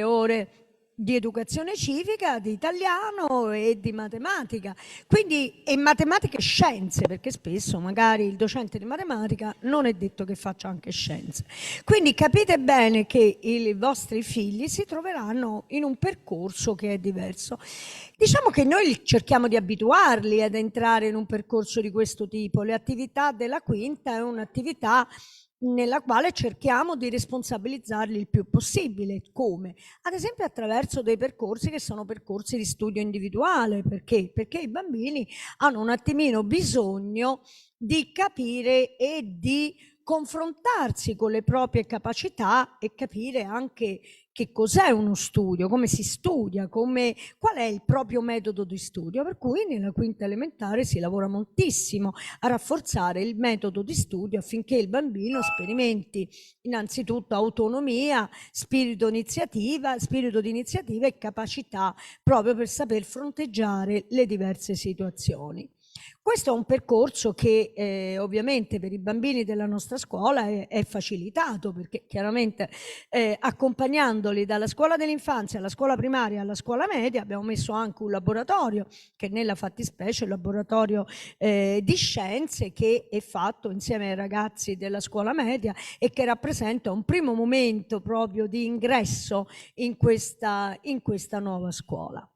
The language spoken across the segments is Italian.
ore di educazione civica, di italiano e di matematica. Quindi, e matematica e scienze, perché spesso magari il docente di matematica non è detto che faccia anche scienze. Quindi capite bene che i vostri figli si troveranno in un percorso che è diverso. Diciamo che noi cerchiamo di abituarli ad entrare in un percorso di questo tipo. Le attività della quinta è un'attività nella quale cerchiamo di responsabilizzarli il più possibile. Come? Ad esempio attraverso dei percorsi che sono percorsi di studio individuale. Perché? Perché i bambini hanno un attimino bisogno di capire e di confrontarsi con le proprie capacità e capire anche che cos'è uno studio, come si studia, qual è il proprio metodo di studio. Per cui nella quinta elementare si lavora moltissimo a rafforzare il metodo di studio affinché il bambino sperimenti innanzitutto autonomia, spirito di iniziativa e capacità proprio per saper fronteggiare le diverse situazioni. Questo è un percorso che ovviamente per i bambini della nostra scuola è facilitato, perché chiaramente accompagnandoli dalla scuola dell'infanzia alla scuola primaria alla scuola media abbiamo messo anche un laboratorio, che nella fattispecie è il laboratorio di scienze, che è fatto insieme ai ragazzi della scuola media e che rappresenta un primo momento proprio di ingresso in questa nuova scuola.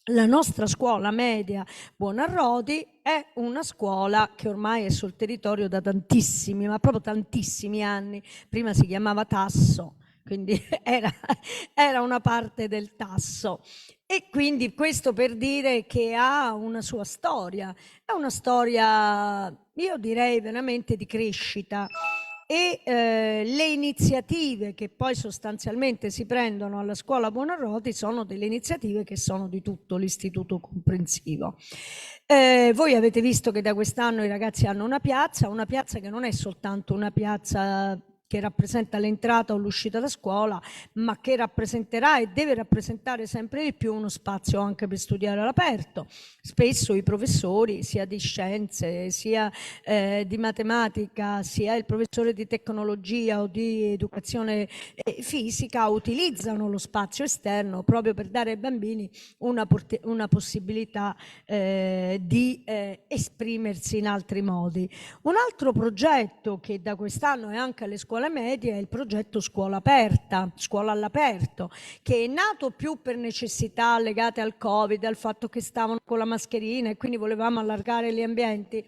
La nostra scuola media Buonarroti è una scuola che ormai è sul territorio da tantissimi, ma proprio tantissimi anni. Prima si chiamava Tasso, quindi era una parte del Tasso. E quindi questo per dire che ha una sua storia, è una storia, io direi, veramente di crescita. E le iniziative che poi sostanzialmente si prendono alla scuola Buonarroti sono delle iniziative che sono di tutto l'istituto comprensivo. Voi avete visto che da quest'anno i ragazzi hanno una piazza che non è soltanto una piazza che rappresenta l'entrata o l'uscita da scuola, ma che rappresenterà e deve rappresentare sempre di più uno spazio anche per studiare all'aperto. Spesso i professori, sia di scienze, sia di matematica, sia il professore di tecnologia o di educazione fisica, utilizzano lo spazio esterno proprio per dare ai bambini una possibilità di esprimersi in altri modi. Un altro progetto che da quest'anno è anche alle scuole medie è il progetto Scuola Aperta, Scuola all'Aperto, che è nato più per necessità legate al Covid, al fatto che stavano con la mascherina e quindi volevamo allargare gli ambienti.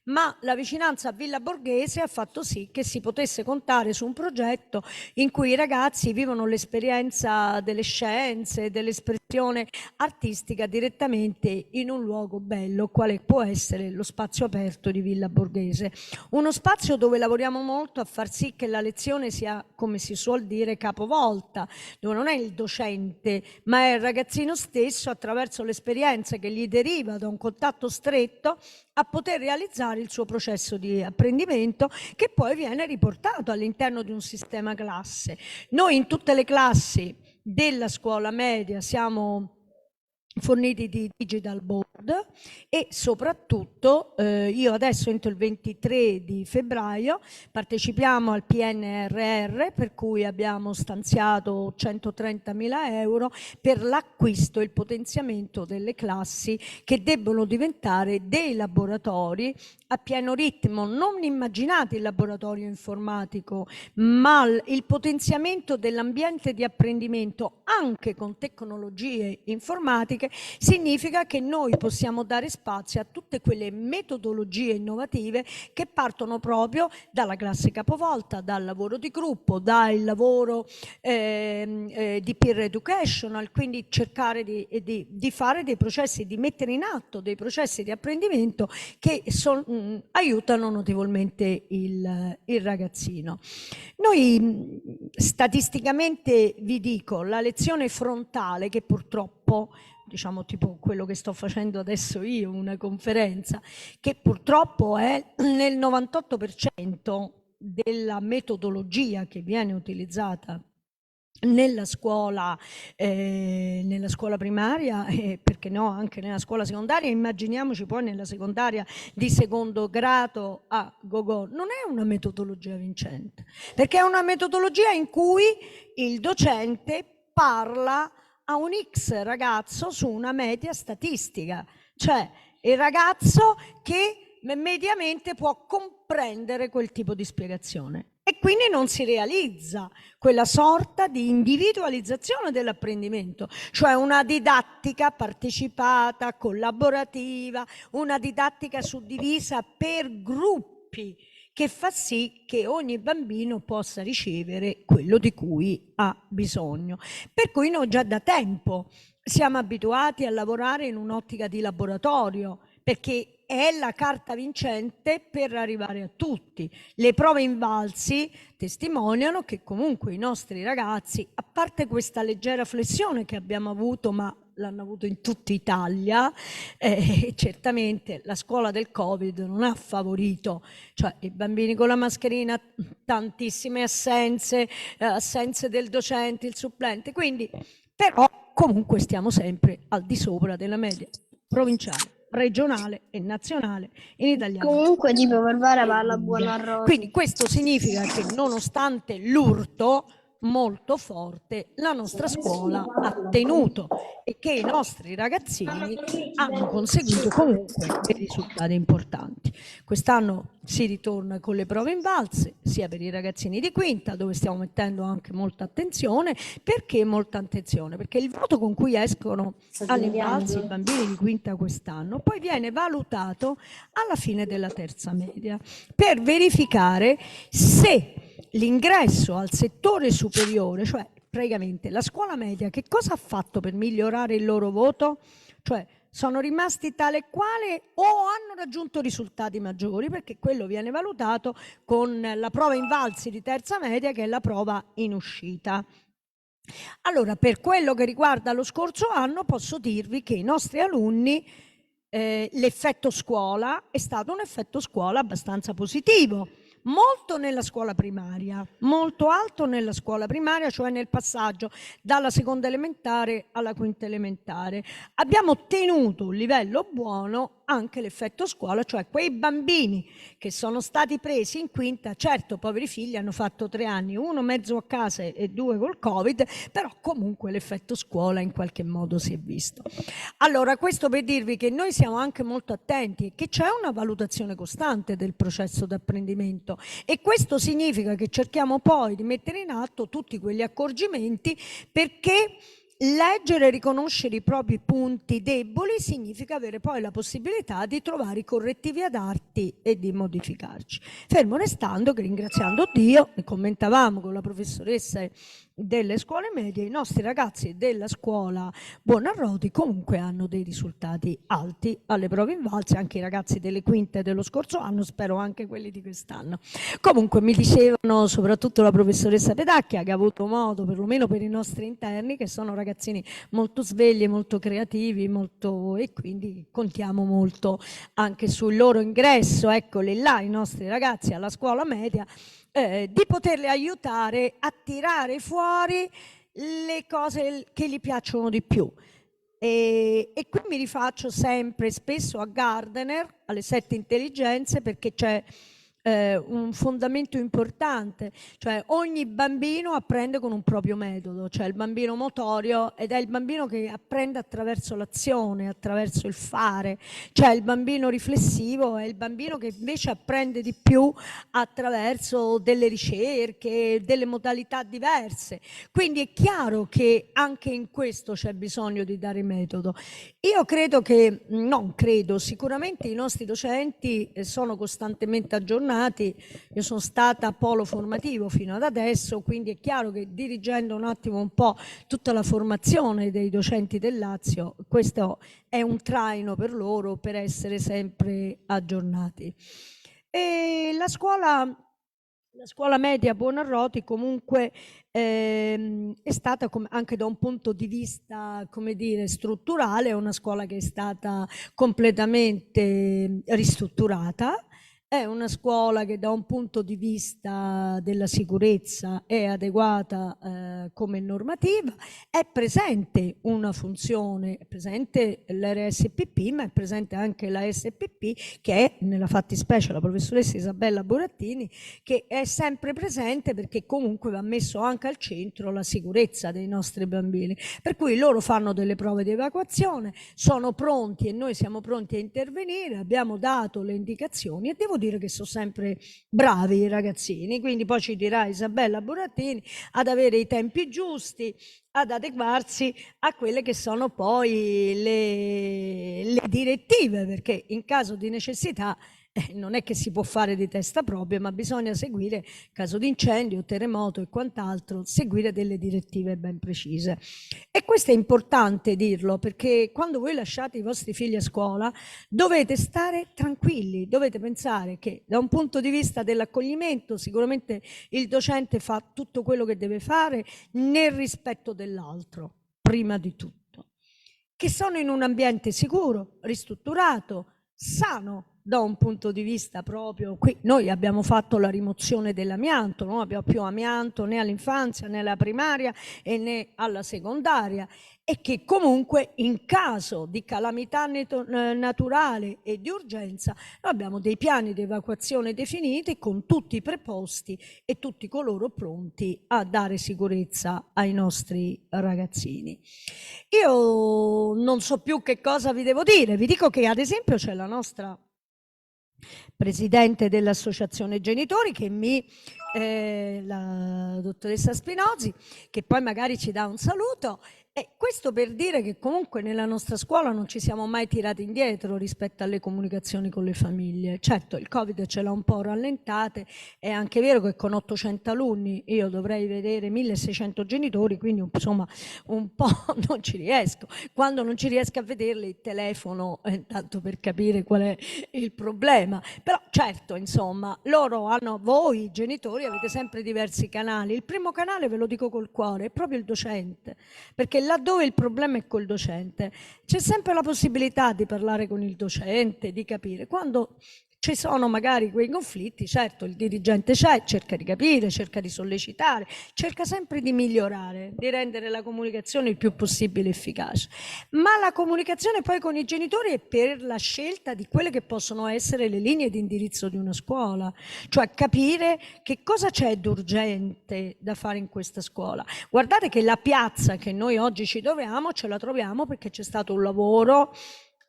Ma la vicinanza a Villa Borghese ha fatto sì che si potesse contare su un progetto in cui i ragazzi vivono l'esperienza delle scienze, dell'espressione artistica direttamente in un luogo bello, quale può essere lo spazio aperto di Villa Borghese. Uno spazio dove lavoriamo molto a far sì che la lezione sia, come si suol dire, capovolta, dove non è il docente, ma è il ragazzino stesso, attraverso l'esperienza che gli deriva da un contatto stretto, a poter realizzare il suo processo di apprendimento, che poi viene riportato all'interno di un sistema classe. Noi in tutte le classi della scuola media siamo forniti di digital board e soprattutto io adesso entro il 23 di febbraio partecipiamo al PNRR, per cui abbiamo stanziato 130.000 euro per l'acquisto e il potenziamento delle classi che debbono diventare dei laboratori a pieno ritmo. Non immaginate il laboratorio informatico, ma il potenziamento dell'ambiente di apprendimento anche con tecnologie informatiche significa che noi possiamo dare spazio a tutte quelle metodologie innovative che partono proprio dalla classe capovolta, dal lavoro di gruppo, dal lavoro di peer educational, quindi cercare di fare dei processi, di mettere in atto dei processi di apprendimento che aiutano notevolmente il ragazzino. Noi statisticamente vi dico, la lezione frontale, che purtroppo, diciamo tipo quello che sto facendo adesso io, una conferenza, che purtroppo è nel 98% della metodologia che viene utilizzata nella scuola primaria e perché no anche nella scuola secondaria, immaginiamoci poi nella secondaria di secondo grado a gogo, non è una metodologia vincente, perché è una metodologia in cui il docente parla a un X ragazzo su una media statistica, cioè il ragazzo che mediamente può comprendere quel tipo di spiegazione. E quindi non si realizza quella sorta di individualizzazione dell'apprendimento, cioè una didattica partecipata, collaborativa, una didattica suddivisa per gruppi, che fa sì che ogni bambino possa ricevere quello di cui ha bisogno. Per cui noi già da tempo siamo abituati a lavorare in un'ottica di laboratorio, perché è la carta vincente per arrivare a tutti. Le prove Invalsi testimoniano che comunque i nostri ragazzi, a parte questa leggera flessione che abbiamo avuto, ma l'hanno avuto in tutta Italia, certamente la scuola del Covid non ha favorito, cioè i bambini con la mascherina, tantissime assenze, assenze del docente, il supplente, quindi però comunque stiamo sempre al di sopra della media provinciale, regionale e nazionale in italiano. Comunque tipo per fare parla Buonarroti. Quindi questo significa che nonostante l'urto molto forte, la nostra scuola ha tenuto e che i nostri ragazzini hanno conseguito comunque dei risultati importanti. Quest'anno si ritorna con le prove Invalsi, sia per i ragazzini di quinta, dove stiamo mettendo anche molta attenzione. Perché molta attenzione? Perché il voto con cui escono alle Invalsi i bambini di quinta quest'anno poi viene valutato alla fine della terza media per verificare se l'ingresso al settore superiore, cioè praticamente la scuola media, che cosa ha fatto per migliorare il loro voto? Cioè sono rimasti tale e quale o hanno raggiunto risultati maggiori, perché quello viene valutato con la prova Invalsi di terza media, che è la prova in uscita. Allora, per quello che riguarda lo scorso anno, posso dirvi che i nostri alunni, l'effetto scuola è stato un effetto scuola abbastanza positivo. Molto nella scuola primaria, molto alto nella scuola primaria, cioè nel passaggio dalla seconda elementare alla quinta elementare. Abbiamo ottenuto un livello buono anche l'effetto scuola, cioè quei bambini che sono stati presi in quinta, certo poveri figli hanno fatto 3 anni, uno mezzo a casa e 2 col Covid, però comunque l'effetto scuola in qualche modo si è visto. Allora, questo per dirvi che noi siamo anche molto attenti e che c'è una valutazione costante del processo d'apprendimento, e questo significa che cerchiamo poi di mettere in atto tutti quegli accorgimenti, perché leggere e riconoscere i propri punti deboli significa avere poi la possibilità di trovare i correttivi adatti e di modificarci. Fermo restando che, ringraziando Dio, ne commentavamo con la professoressa delle scuole medie, i nostri ragazzi della scuola Buonarroti comunque hanno dei risultati alti alle prove Invalsi, anche i ragazzi delle quinte dello scorso anno, spero anche quelli di quest'anno. Comunque mi dicevano, soprattutto la professoressa Pedacchia, che ha avuto modo, perlomeno per i nostri interni, che sono ragazzini molto svegli, molto creativi, e quindi contiamo molto anche sul loro ingresso, eccoli là i nostri ragazzi alla scuola media, di poterli aiutare a tirare fuori le cose che gli piacciono di più. E qui mi rifaccio sempre spesso a Gardner, alle 7 intelligenze, perché c'è un fondamento importante, cioè ogni bambino apprende con un proprio metodo, cioè il bambino motorio, ed è il bambino che apprende attraverso l'azione, attraverso il fare, cioè il bambino riflessivo è il bambino che invece apprende di più attraverso delle ricerche, delle modalità diverse. Quindi è chiaro che anche in questo c'è bisogno di dare metodo. Io credo che, non credo, sicuramente i nostri docenti sono costantemente aggiornati. Io sono stata polo formativo fino ad adesso, quindi è chiaro che dirigendo un attimo un po' tutta la formazione dei docenti del Lazio, questo è un traino per loro per essere sempre aggiornati. E la scuola media Buonarroti comunque è stata, anche da un punto di vista, come dire, strutturale, una scuola che è stata completamente ristrutturata, è una scuola che da un punto di vista della sicurezza è adeguata come normativa, è presente una funzione, è presente l'RSPP, ma è presente anche la SPP, che è nella fattispecie la professoressa Isabella Burattini, che è sempre presente perché comunque va messo anche al centro la sicurezza dei nostri bambini. Per cui loro fanno delle prove di evacuazione, sono pronti e noi siamo pronti a intervenire, abbiamo dato le indicazioni e devo dire che sono sempre bravi i ragazzini, quindi poi ci dirà Isabella Burattini ad avere i tempi giusti, ad adeguarsi a quelle che sono poi le direttive, perché in caso di necessità non è che si può fare di testa propria, ma bisogna seguire, in caso di incendio, terremoto e quant'altro, seguire delle direttive ben precise. E questo è importante dirlo, perché quando voi lasciate i vostri figli a scuola dovete stare tranquilli, dovete pensare che da un punto di vista dell'accoglimento sicuramente il docente fa tutto quello che deve fare nel rispetto dell'altro, prima di tutto, che sono in un ambiente sicuro, ristrutturato, sano da un punto di vista proprio, qui noi abbiamo fatto la rimozione dell'amianto, non abbiamo più amianto né all'infanzia né alla primaria e né alla secondaria, e che comunque in caso di calamità naturale e di urgenza noi abbiamo dei piani di evacuazione definiti con tutti i preposti e tutti coloro pronti a dare sicurezza ai nostri ragazzini. Io non so più che cosa vi devo dire, vi dico che ad esempio c'è la nostra presidente dell'associazione genitori la dottoressa Spinozzi, che poi magari ci dà un saluto. E questo per dire che comunque nella nostra scuola non ci siamo mai tirati indietro rispetto alle comunicazioni con le famiglie. Certo, il Covid ce l'ha un po' rallentate, è anche vero che con 800 alunni io dovrei vedere 1600 genitori, quindi insomma un po' non ci riesco. Quando non ci riesco a vederli, il telefono, tanto per capire qual è il problema. Però certo, insomma, voi genitori avete sempre diversi canali. Il primo canale, ve lo dico col cuore, è proprio il docente, perché laddove il problema è col docente c'è sempre la possibilità di parlare con il docente, di capire. Quando ci sono magari quei conflitti, certo il dirigente c'è, cerca di capire, cerca di sollecitare, cerca sempre di migliorare, di rendere la comunicazione il più possibile efficace. Ma la comunicazione poi con i genitori è per la scelta di quelle che possono essere le linee di indirizzo di una scuola, cioè capire che cosa c'è d'urgente da fare in questa scuola. Guardate che la piazza che noi oggi ci troviamo, ce la troviamo perché c'è stato un lavoro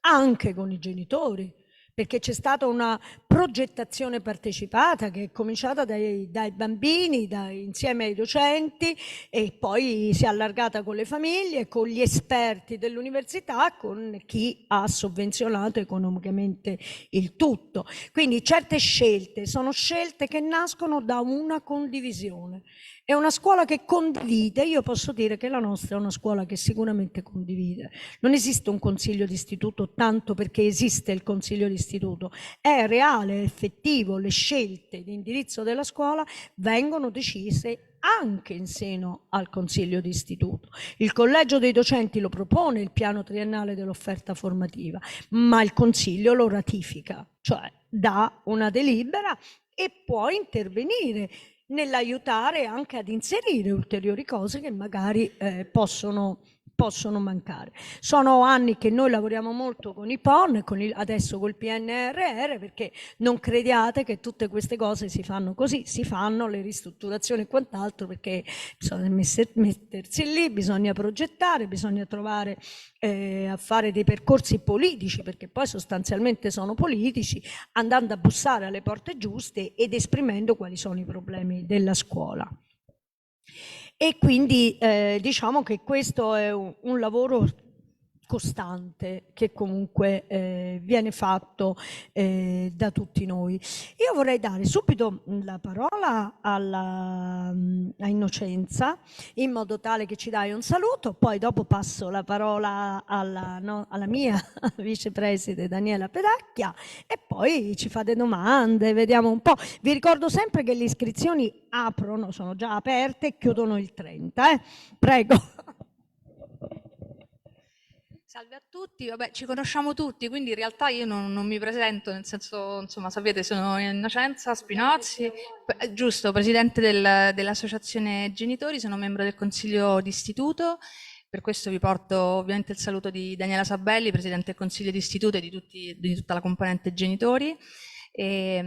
anche con i genitori, perché c'è stata una progettazione partecipata che è cominciata dai bambini, insieme ai docenti, e poi si è allargata con le famiglie, con gli esperti dell'università, con chi ha sovvenzionato economicamente il tutto. Quindi certe scelte sono scelte che nascono da una condivisione. È una scuola che condivide, io posso dire che la nostra è una scuola che sicuramente condivide. Non esiste un consiglio d'istituto tanto perché esiste il consiglio d'istituto, è reale, è effettivo, le scelte di indirizzo della scuola vengono decise anche in seno al consiglio d'istituto. Il collegio dei docenti lo propone, il piano triennale dell'offerta formativa, ma il consiglio lo ratifica, cioè dà una delibera e può intervenire nell'aiutare anche ad inserire ulteriori cose che magari possono mancare. Sono anni che noi lavoriamo molto con i PON, adesso col PNRR, perché non crediate che tutte queste cose si fanno così, si fanno le ristrutturazioni e quant'altro perché bisogna mettersi lì, bisogna progettare, bisogna trovare a fare dei percorsi politici, perché poi sostanzialmente sono politici, andando a bussare alle porte giuste ed esprimendo quali sono i problemi della scuola. E quindi diciamo che questo è un lavoro costante che comunque viene fatto da tutti noi. Io vorrei dare subito la parola a Innocenza, in modo tale che ci dai un saluto, poi dopo passo la parola alla mia vicepreside Daniela Pedacchia e poi ci fate domande, vediamo un po'. Vi ricordo sempre che le iscrizioni aprono, sono già aperte e chiudono il 30. Prego. Salve a tutti, vabbè, ci conosciamo tutti, quindi in realtà io non mi presento, nel senso, insomma, sapete, sono Innocenza Spinozzi, giusto, presidente dell'associazione genitori, sono membro del consiglio d'istituto, per questo vi porto ovviamente il saluto di Daniela Sabelli, presidente del consiglio d'istituto e di tutta la componente genitori. E,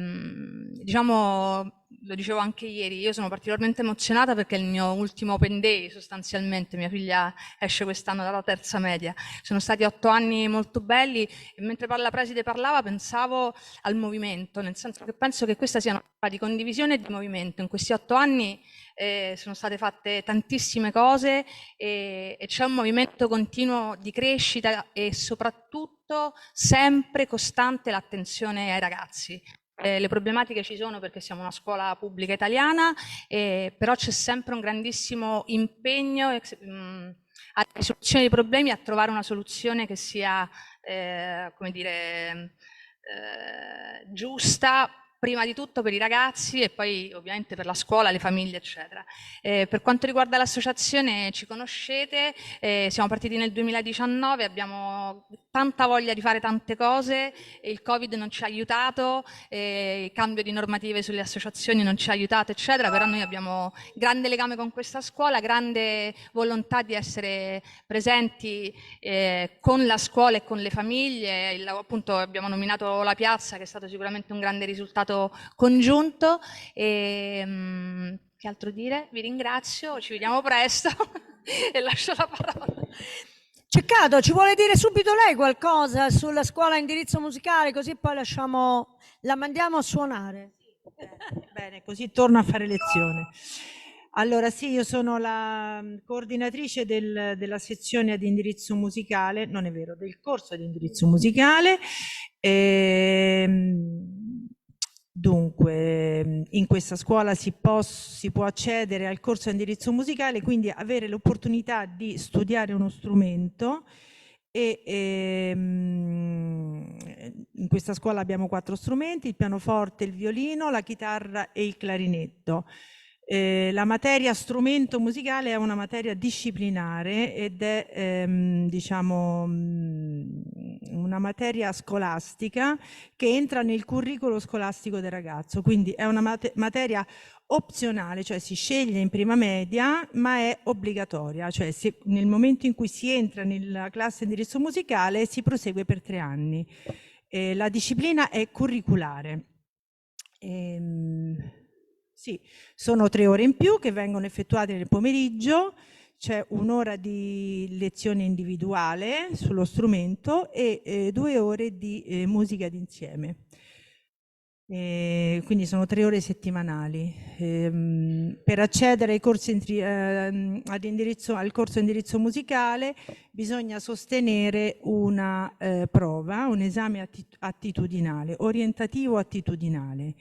diciamo, lo dicevo anche ieri, io sono particolarmente emozionata perché è il mio ultimo open day sostanzialmente, mia figlia esce quest'anno dalla terza media. Sono stati 8 anni molto belli e mentre la preside parlava pensavo al movimento, nel senso che penso che questa sia una forma di condivisione e di movimento. In questi 8 anni sono state fatte tantissime cose e c'è un movimento continuo di crescita e soprattutto sempre costante l'attenzione ai ragazzi. Le problematiche ci sono perché siamo una scuola pubblica italiana, però c'è sempre un grandissimo impegno alla risoluzione dei problemi, a trovare una soluzione che sia, come dire, giusta, prima di tutto per i ragazzi e poi ovviamente per la scuola, le famiglie, eccetera. Per quanto riguarda l'associazione, ci conoscete, siamo partiti nel 2019, abbiamo tanta voglia di fare tante cose, il Covid non ci ha aiutato, il cambio di normative sulle associazioni non ci ha aiutato, eccetera, però noi abbiamo grande legame con questa scuola, grande volontà di essere presenti con la scuola e con le famiglie. Appunto abbiamo nominato la piazza, che è stato sicuramente un grande risultato congiunto. Che altro dire? Vi ringrazio, ci vediamo presto e lascio la parola. Ceccato, ci vuole dire subito lei qualcosa sulla scuola indirizzo musicale, così poi la mandiamo a suonare. Bene, così torno a fare lezione. Allora sì, io sono la coordinatrice della sezione ad indirizzo musicale, non è vero, del corso ad indirizzo musicale. Dunque, in questa scuola si può accedere al corso di indirizzo musicale, quindi avere l'opportunità di studiare uno strumento in questa scuola abbiamo 4 strumenti: il pianoforte, il violino, la chitarra e il clarinetto. La materia strumento musicale è una materia disciplinare ed è diciamo una materia scolastica che entra nel curriculum scolastico del ragazzo, quindi è una materia opzionale, cioè si sceglie in prima media ma è obbligatoria, cioè nel momento in cui si entra nella classe di indirizzo musicale si prosegue per 3 anni. La disciplina è curriculare. Sì, sono 3 ore in più che vengono effettuate nel pomeriggio, c'è un'ora di lezione individuale sullo strumento e 2 ore di musica d'insieme. Quindi sono 3 ore settimanali. Per accedere al corso indirizzo musicale bisogna sostenere una prova, un esame attitudinale, orientativo attitudinale.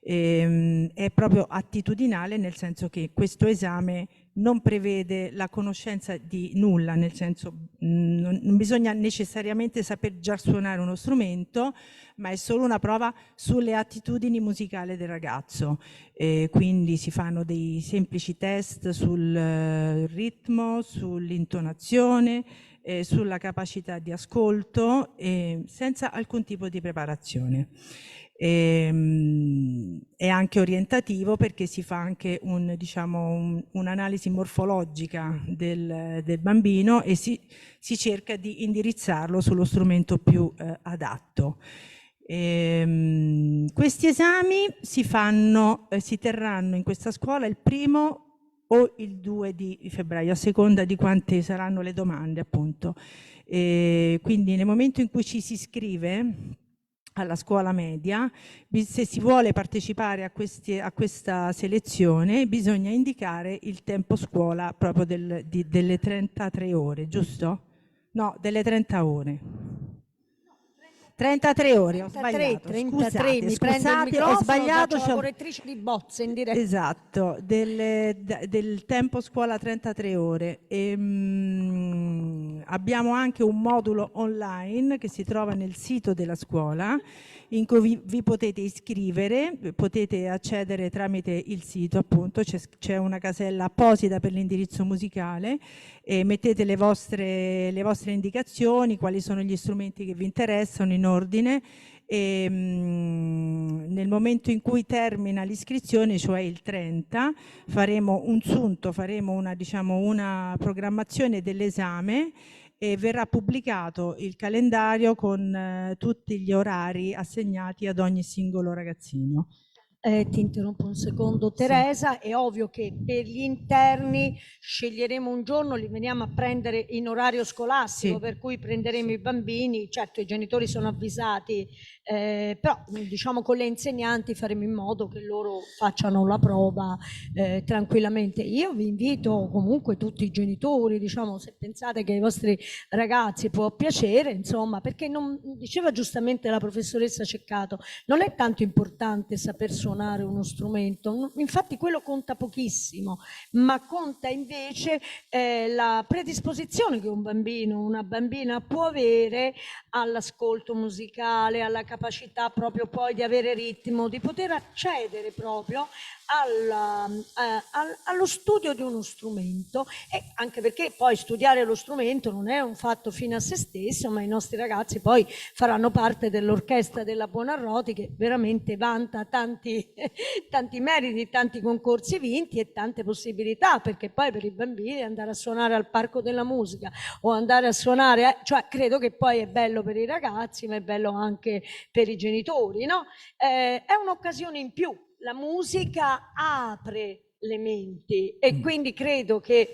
È proprio attitudinale nel senso che questo esame non prevede la conoscenza di nulla, nel senso non bisogna necessariamente saper già suonare uno strumento, ma è solo una prova sulle attitudini musicali del ragazzo. Quindi si fanno dei semplici test sul ritmo, sull'intonazione, sulla capacità di ascolto, senza alcun tipo di preparazione. È anche orientativo perché si fa anche un'analisi morfologica del bambino e si cerca di indirizzarlo sullo strumento più adatto. Questi esami si terranno in questa scuola il 1° o il 2 di febbraio, a seconda di quante saranno le domande, appunto. Quindi nel momento in cui ci si iscrive alla scuola media, se si vuole partecipare a questa selezione, bisogna indicare il tempo scuola proprio delle 33 ore, giusto? No, delle 30 ore. 33 ore, ho sbagliato. 33, mi prendo il microfono, ho sbagliato, faccio la correttrice di bozze in diretta. Esatto, del tempo scuola 33 ore. Abbiamo anche un modulo online che si trova nel sito della scuola, in cui vi potete iscrivere, potete accedere tramite il sito, appunto, c'è una casella apposita per l'indirizzo musicale e mettete le vostre indicazioni, quali sono gli strumenti che vi interessano in ordine. E nel momento in cui termina l'iscrizione, cioè il 30, faremo un sunto, faremo una programmazione dell'esame e verrà pubblicato il calendario con tutti gli orari assegnati ad ogni singolo ragazzino. Ti interrompo un secondo, Teresa. È ovvio che per gli interni sceglieremo un giorno, li veniamo a prendere in orario scolastico, Sì. per cui prenderemo i bambini, certo i genitori sono avvisati, però diciamo con le insegnanti faremo in modo che loro facciano la prova tranquillamente. Io vi invito comunque tutti i genitori, diciamo, se pensate che ai vostri ragazzi può piacere, insomma, perché non, diceva giustamente la professoressa Ceccato, non è tanto importante saper suonare uno strumento, infatti quello conta pochissimo, ma conta invece la predisposizione che un bambino, una bambina può avere all'ascolto musicale, alla capacità proprio poi di avere ritmo, di poter accedere proprio allo studio di uno strumento, e anche perché poi studiare lo strumento non è un fatto fine a se stesso, ma i nostri ragazzi poi faranno parte dell'orchestra della Buonarroti, che veramente vanta tanti meriti, tanti concorsi vinti e tante possibilità, perché poi per i bambini andare a suonare al Parco della Musica o andare a suonare, cioè credo che poi è bello per i ragazzi, ma è bello anche per i genitori, no? È un'occasione in più. La musica apre le menti e quindi credo che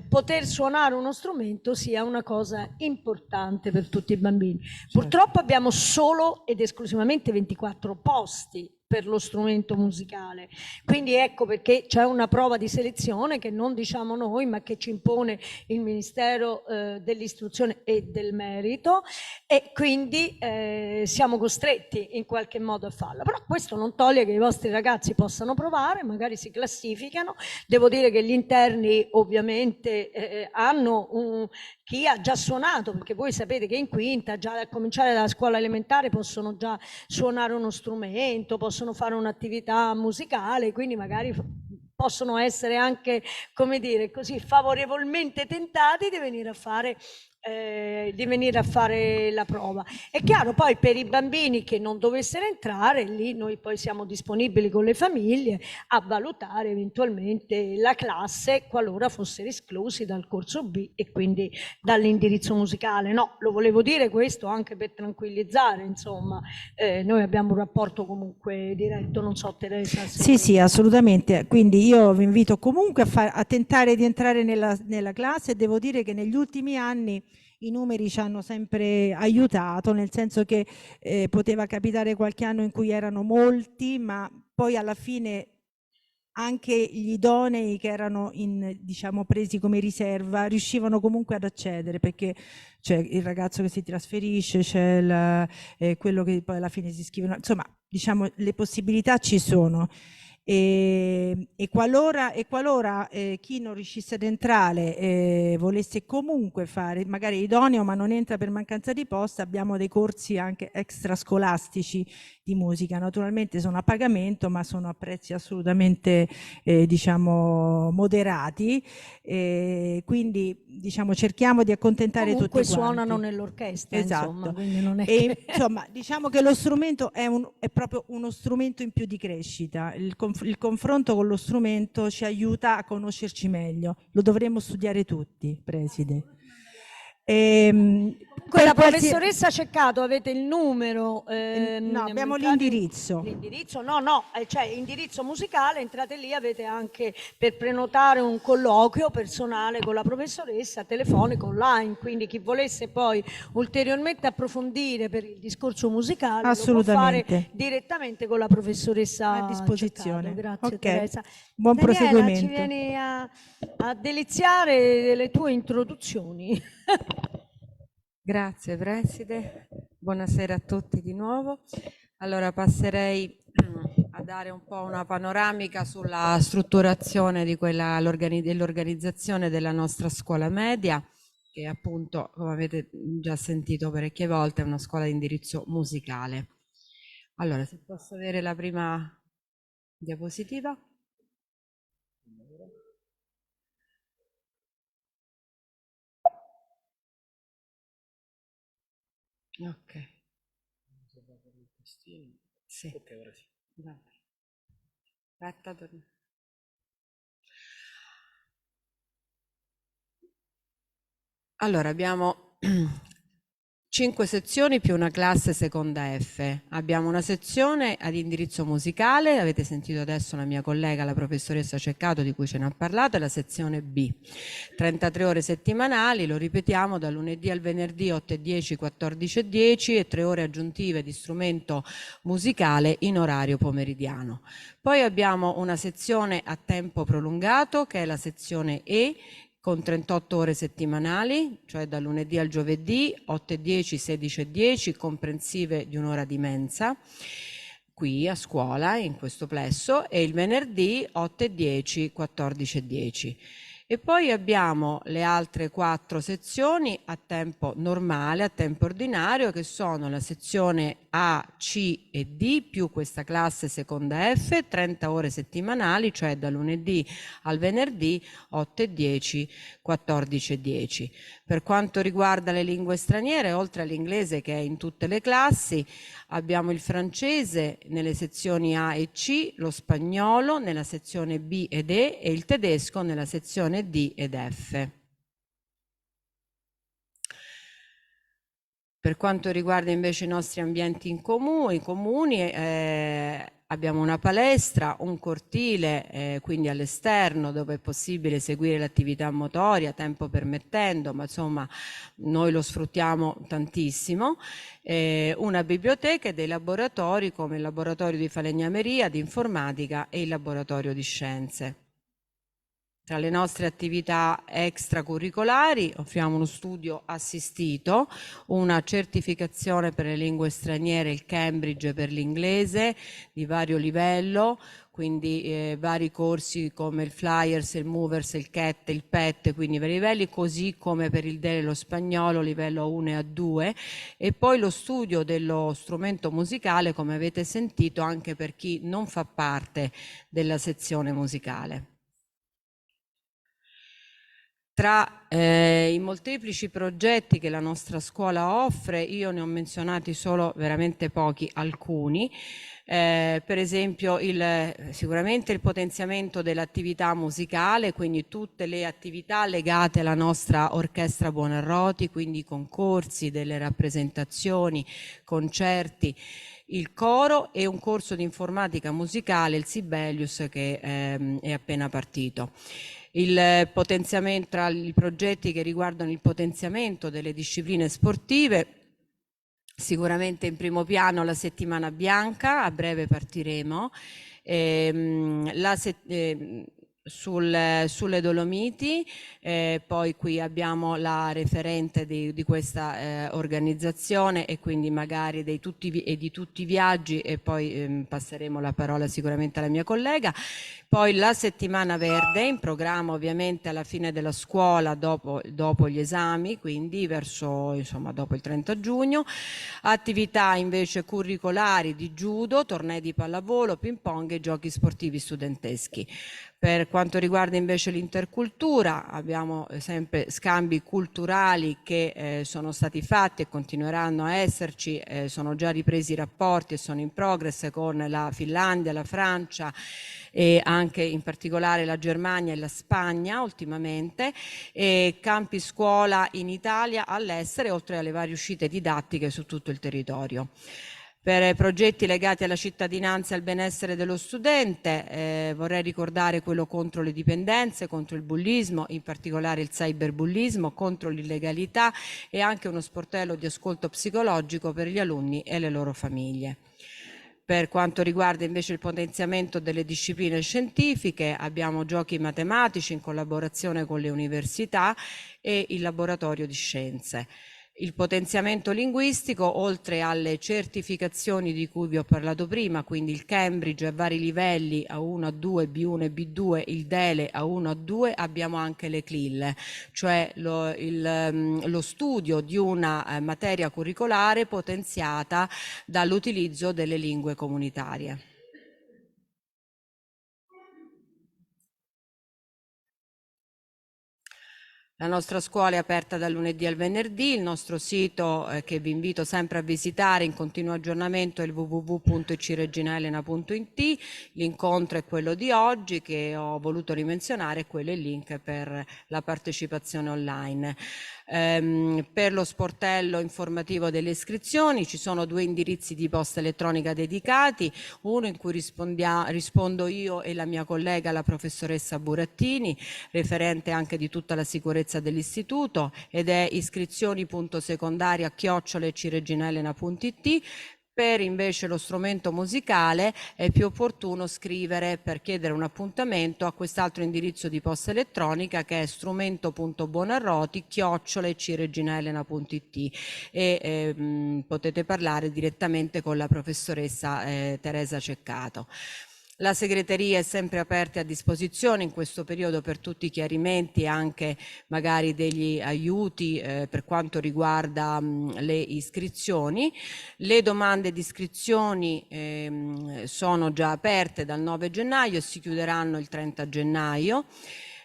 poter suonare uno strumento sia una cosa importante per tutti i bambini. Purtroppo abbiamo solo ed esclusivamente 24 posti per lo strumento musicale, quindi ecco perché c'è una prova di selezione che non diciamo noi, ma che ci impone il Ministero dell'Istruzione e del Merito, e quindi siamo costretti in qualche modo a farla. Però questo non toglie che i vostri ragazzi possano provare, magari si classificano. Devo dire che gli interni ovviamente hanno chi ha già suonato, perché voi sapete che in quinta, già a cominciare dalla scuola elementare, possono già suonare uno strumento, possono fare un'attività musicale, quindi magari possono essere anche, come dire, così favorevolmente tentati di venire a fare la prova. È chiaro, poi per i bambini che non dovessero entrare, lì noi poi siamo disponibili con le famiglie a valutare eventualmente la classe qualora fossero esclusi dal corso B e quindi dall'indirizzo musicale. No, lo volevo dire questo anche per tranquillizzare, insomma, noi abbiamo un rapporto comunque diretto, non so Teresa. Sì, assolutamente, quindi io vi invito comunque a tentare di entrare nella classe. Devo dire che negli ultimi anni i numeri ci hanno sempre aiutato, nel senso che poteva capitare qualche anno in cui erano molti, ma poi alla fine anche gli idonei che erano diciamo, presi come riserva riuscivano comunque ad accedere, perché c'è il ragazzo che si trasferisce, c'è quello che poi alla fine si iscrive, insomma, diciamo, le possibilità ci sono. E qualora chi non riuscisse ad entrare volesse comunque fare magari idoneo ma non entra per mancanza di posto, abbiamo dei corsi anche extrascolastici di musica, naturalmente sono a pagamento ma sono a prezzi assolutamente diciamo moderati, quindi diciamo cerchiamo di accontentare comunque tutti quanti. Suonano nell'orchestra, esatto. Insomma, quindi non è e insomma diciamo che lo strumento è proprio uno strumento in più di crescita. Il confronto con lo strumento ci aiuta a conoscerci meglio, lo dovremmo studiare tutti, preside. Con la professoressa Ceccato avete il numero? No, abbiamo l'indirizzo. L'indirizzo? No, cioè indirizzo musicale, entrate lì, avete anche per prenotare un colloquio personale con la professoressa, telefonico, online, quindi chi volesse poi ulteriormente approfondire per il discorso musicale lo può fare direttamente con la professoressa a disposizione. Ceccato. Grazie, okay. Teresa. Buon Daniela, proseguimento. ci vieni a deliziare delle tue introduzioni. Grazie Preside, buonasera a tutti di nuovo. Allora passerei a dare un po' una panoramica sulla strutturazione di dell'organizzazione della nostra scuola media, che appunto, come avete già sentito parecchie volte, è una scuola di indirizzo musicale. Allora, se posso avere la prima diapositiva. Ok. Sì. Ok, ora sì. Aspetta, torno. Allora, abbiamo 5 sezioni più una classe seconda F. Abbiamo una sezione ad indirizzo musicale, avete sentito adesso la mia collega, la professoressa Ceccato, di cui ce ne ha parlato, e la sezione B. 33 ore settimanali, lo ripetiamo, dal lunedì al venerdì 8:10, 14:10 e 3 ore aggiuntive di strumento musicale in orario pomeridiano. Poi abbiamo una sezione a tempo prolungato, che è la sezione E, con 38 ore settimanali, cioè dal lunedì al giovedì, 8:10, 16:10, comprensive di un'ora di mensa, qui a scuola, in questo plesso, e il venerdì 8:10, 14:10. E poi abbiamo le altre 4 sezioni a tempo normale, a tempo ordinario, che sono la sezione A, C e D più questa classe seconda F, 30 ore settimanali, cioè da lunedì al venerdì 8:10, 14:10. Per quanto riguarda le lingue straniere, oltre all'inglese che è in tutte le classi, abbiamo il francese nelle sezioni A e C, lo spagnolo nella sezione B ed E e il tedesco nella sezione D ed F. Per quanto riguarda invece i nostri ambienti in comuni, abbiamo una palestra, un cortile, quindi all'esterno, dove è possibile seguire l'attività motoria, tempo permettendo, ma insomma noi lo sfruttiamo tantissimo, una biblioteca e dei laboratori come il laboratorio di falegnameria, di informatica e il laboratorio di scienze. Tra le nostre attività extracurricolari offriamo uno studio assistito, una certificazione per le lingue straniere, il Cambridge per l'inglese di vario livello, quindi vari corsi come il Flyers, il Movers, il CAT, il PET, quindi vari livelli, così come per il DELE lo spagnolo livello 1 e A2, e poi lo studio dello strumento musicale, come avete sentito, anche per chi non fa parte della sezione musicale. Tra i molteplici progetti che la nostra scuola offre, io ne ho menzionati solo veramente pochi, alcuni. Per esempio sicuramente il potenziamento dell'attività musicale, quindi tutte le attività legate alla nostra orchestra Buonarroti, quindi concorsi, delle rappresentazioni, concerti, il coro e un corso di informatica musicale, il Sibelius, che è appena partito. Il potenziamento, tra i progetti che riguardano il potenziamento delle discipline sportive, sicuramente in primo piano la settimana bianca, a breve partiremo, sulle Dolomiti, poi qui abbiamo la referente di questa organizzazione e quindi magari di tutti i viaggi, e poi passeremo la parola sicuramente alla mia collega. Poi la settimana verde, in programma ovviamente alla fine della scuola, dopo gli esami, quindi verso, insomma, dopo il 30 giugno. Attività invece curricolari di judo, tornei di pallavolo, ping pong e giochi sportivi studenteschi. Per quanto riguarda invece l'intercultura, abbiamo sempre scambi culturali che sono stati fatti e continueranno a esserci, sono già ripresi i rapporti e sono in progress con la Finlandia, la Francia e anche in particolare la Germania e la Spagna ultimamente, e campi scuola in Italia, all'estero, oltre alle varie uscite didattiche su tutto il territorio. Per progetti legati alla cittadinanza e al benessere dello studente, vorrei ricordare quello contro le dipendenze, contro il bullismo, in particolare il cyberbullismo, contro l'illegalità, e anche uno sportello di ascolto psicologico per gli alunni e le loro famiglie. Per quanto riguarda invece il potenziamento delle discipline scientifiche, abbiamo giochi matematici in collaborazione con le università e il laboratorio di scienze. Il potenziamento linguistico, oltre alle certificazioni di cui vi ho parlato prima, quindi il Cambridge a vari livelli A1, A2, B1 e B2, il DELE A1, A2, abbiamo anche le CLIL, cioè lo studio di una materia curricolare potenziata dall'utilizzo delle lingue comunitarie. La nostra scuola è aperta dal lunedì al venerdì, il nostro sito che vi invito sempre a visitare in continuo aggiornamento è il www.icreginaelena.it, l'incontro è quello di oggi che ho voluto rimenzionare, quello è il link per la partecipazione online. Per lo sportello informativo delle iscrizioni ci sono 2 indirizzi di posta elettronica dedicati, uno in cui rispondo io e la mia collega, la professoressa Burattini, referente anche di tutta la sicurezza dell'istituto, ed è iscrizioni.secondaria@cireginelena.it. Per invece lo strumento musicale è più opportuno scrivere per chiedere un appuntamento a quest'altro indirizzo di posta elettronica che è strumento.buonarroti@cireginelena.it e potete parlare direttamente con la professoressa Teresa Ceccato. La segreteria è sempre aperta a disposizione in questo periodo per tutti i chiarimenti e anche magari degli aiuti per quanto riguarda le iscrizioni. Le domande di iscrizioni sono già aperte dal 9 gennaio e si chiuderanno il 30 gennaio.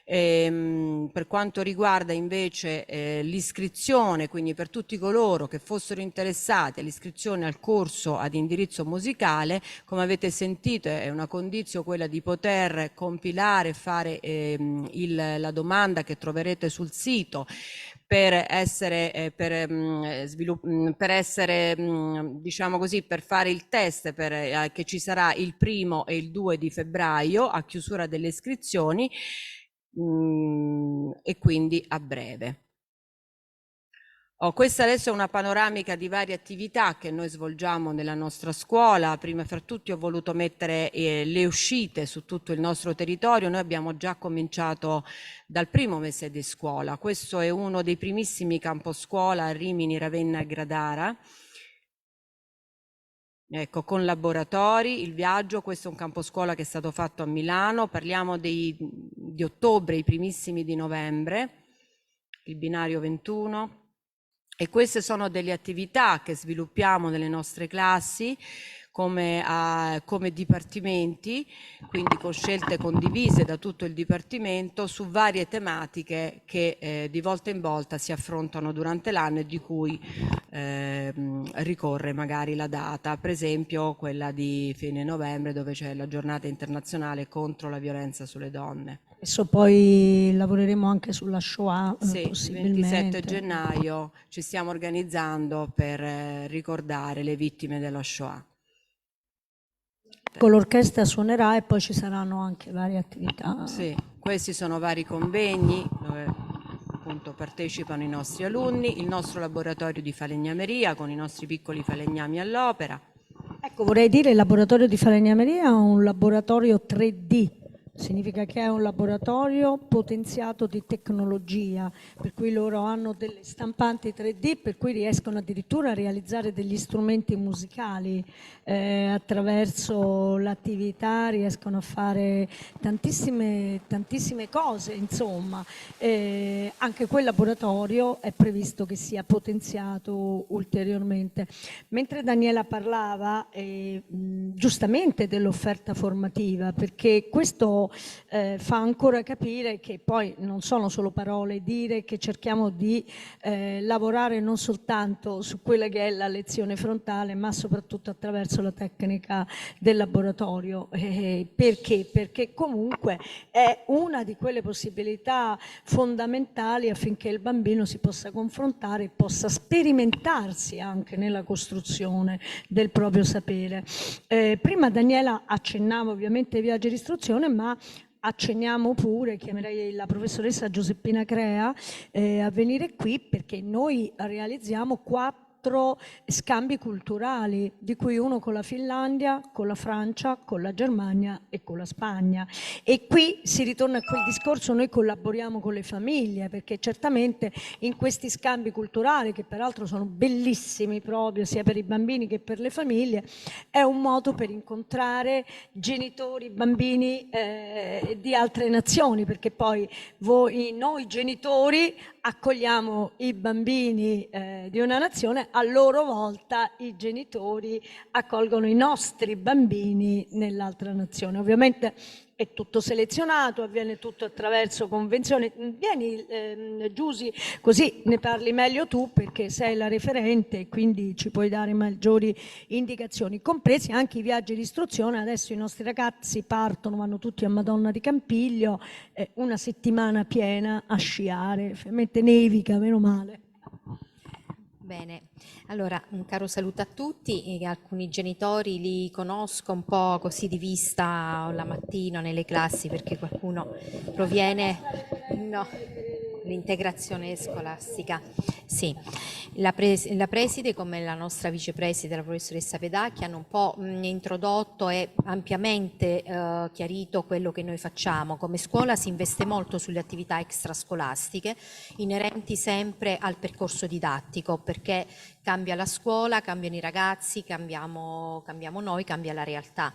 Per quanto riguarda invece l'iscrizione, quindi per tutti coloro che fossero interessati all'iscrizione al corso ad indirizzo musicale, come avete sentito è una condizione quella di poter compilare e fare la domanda che troverete sul sito per essere, diciamo così, per fare il test che ci sarà il 1° e il 2 di febbraio a chiusura delle iscrizioni. E quindi a breve. Questa adesso è una panoramica di varie attività che noi svolgiamo nella nostra scuola. Prima fra tutti ho voluto mettere le uscite su tutto il nostro territorio. Noi abbiamo già cominciato dal primo mese di scuola. Questo è uno dei primissimi camposcuola a Rimini, Ravenna e Gradara. Ecco, con laboratori, il viaggio, questo è un camposcuola che è stato fatto a Milano, parliamo di ottobre, i primissimi di novembre, il binario 21, e queste sono delle attività che sviluppiamo nelle nostre classi come dipartimenti, quindi con scelte condivise da tutto il dipartimento su varie tematiche che di volta in volta si affrontano durante l'anno e di cui ricorre magari la data, per esempio quella di fine novembre dove c'è la giornata internazionale contro la violenza sulle donne. Adesso poi lavoreremo anche sulla Shoah, sì, possibilmente. Il 27 gennaio ci stiamo organizzando per ricordare le vittime della Shoah. Con l'orchestra suonerà e poi ci saranno anche varie attività. Sì, questi sono vari convegni dove appunto partecipano i nostri alunni, il nostro laboratorio di falegnameria con i nostri piccoli falegnami all'opera. Ecco, vorrei dire il laboratorio di falegnameria è un laboratorio 3D. Significa che è un laboratorio potenziato di tecnologia, per cui loro hanno delle stampanti 3D, per cui riescono addirittura a realizzare degli strumenti musicali attraverso l'attività, riescono a fare tantissime cose, insomma. Anche quel laboratorio è previsto che sia potenziato ulteriormente. Mentre Daniela parlava giustamente dell'offerta formativa, perché questo fa ancora capire che poi non sono solo parole, dire che cerchiamo di lavorare non soltanto su quella che è la lezione frontale, ma soprattutto attraverso la tecnica del laboratorio. Perché? Perché comunque è una di quelle possibilità fondamentali affinché il bambino si possa confrontare e possa sperimentarsi anche nella costruzione del proprio sapere. Prima Daniela accennava ovviamente ai viaggi di istruzione, ma accenniamo pure, chiamerei la professoressa Giuseppina Crea a venire qui perché noi realizziamo qua 4 scambi culturali, di cui uno con la Finlandia, con la Francia, con la Germania e con la Spagna. E qui si ritorna a quel discorso, noi collaboriamo con le famiglie, perché certamente in questi scambi culturali, che peraltro sono bellissimi proprio sia per i bambini che per le famiglie, è un modo per incontrare genitori, bambini di altre nazioni, perché poi noi genitori accogliamo i bambini di una nazione, a loro volta i genitori accolgono i nostri bambini nell'altra nazione. Ovviamente è tutto selezionato, avviene tutto attraverso convenzioni. Vieni Giusy, così ne parli meglio tu, perché sei la referente e quindi ci puoi dare maggiori indicazioni, compresi anche i viaggi di istruzione. Adesso i nostri ragazzi partono, vanno tutti a Madonna di Campiglio, una settimana piena a sciare, mentre nevica, meno male. Bene, allora un caro saluto a tutti. Alcuni genitori li conosco un po' così di vista la mattina nelle classi, perché qualcuno proviene, no, l'integrazione scolastica. Sì, la preside come la nostra vicepreside, la professoressa Pedacchi, hanno un po' introdotto e ampiamente chiarito quello che noi facciamo. Come scuola si investe molto sulle attività extrascolastiche inerenti sempre al percorso didattico, perché cambia la scuola, cambiano i ragazzi, cambiamo noi, cambia la realtà.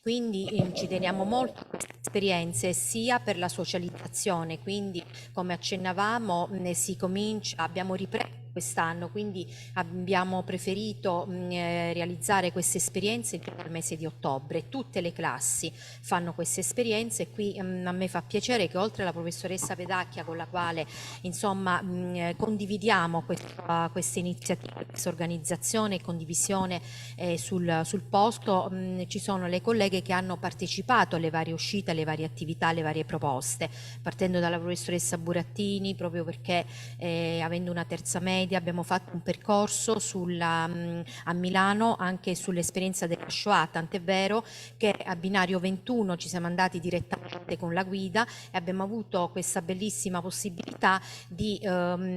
Quindi ci teniamo molto a queste esperienze sia per la socializzazione, quindi come accennavamo abbiamo ripreso quest'anno, quindi abbiamo preferito realizzare queste esperienze nel mese di ottobre. Tutte le classi fanno queste esperienze e qui a me fa piacere che oltre alla professoressa Pedacchia, con la quale insomma condividiamo queste iniziative, questa organizzazione e condivisione sul posto, ci sono le colleghe che hanno partecipato alle varie uscite, alle varie attività, alle varie proposte, partendo dalla professoressa Burattini, proprio perché avendo una terza media abbiamo fatto un percorso a Milano anche sull'esperienza della Shoah, tant'è vero che a binario 21 ci siamo andati direttamente con la guida e abbiamo avuto questa bellissima possibilità di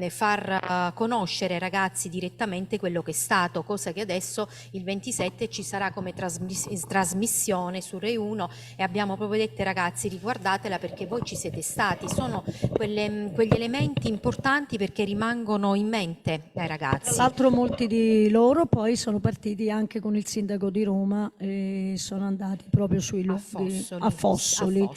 far conoscere ai ragazzi direttamente quello che è stato, cosa che adesso il 27 ci sarà come trasmissione su Rai 1 e abbiamo proprio detto ai ragazzi: riguardatela perché voi ci siete stati. Sono quegli elementi importanti perché rimangono in mente ai ragazzi. Tra l'altro molti di loro poi sono partiti anche con il sindaco di Roma e sono andati proprio sui luoghi a Fossoli.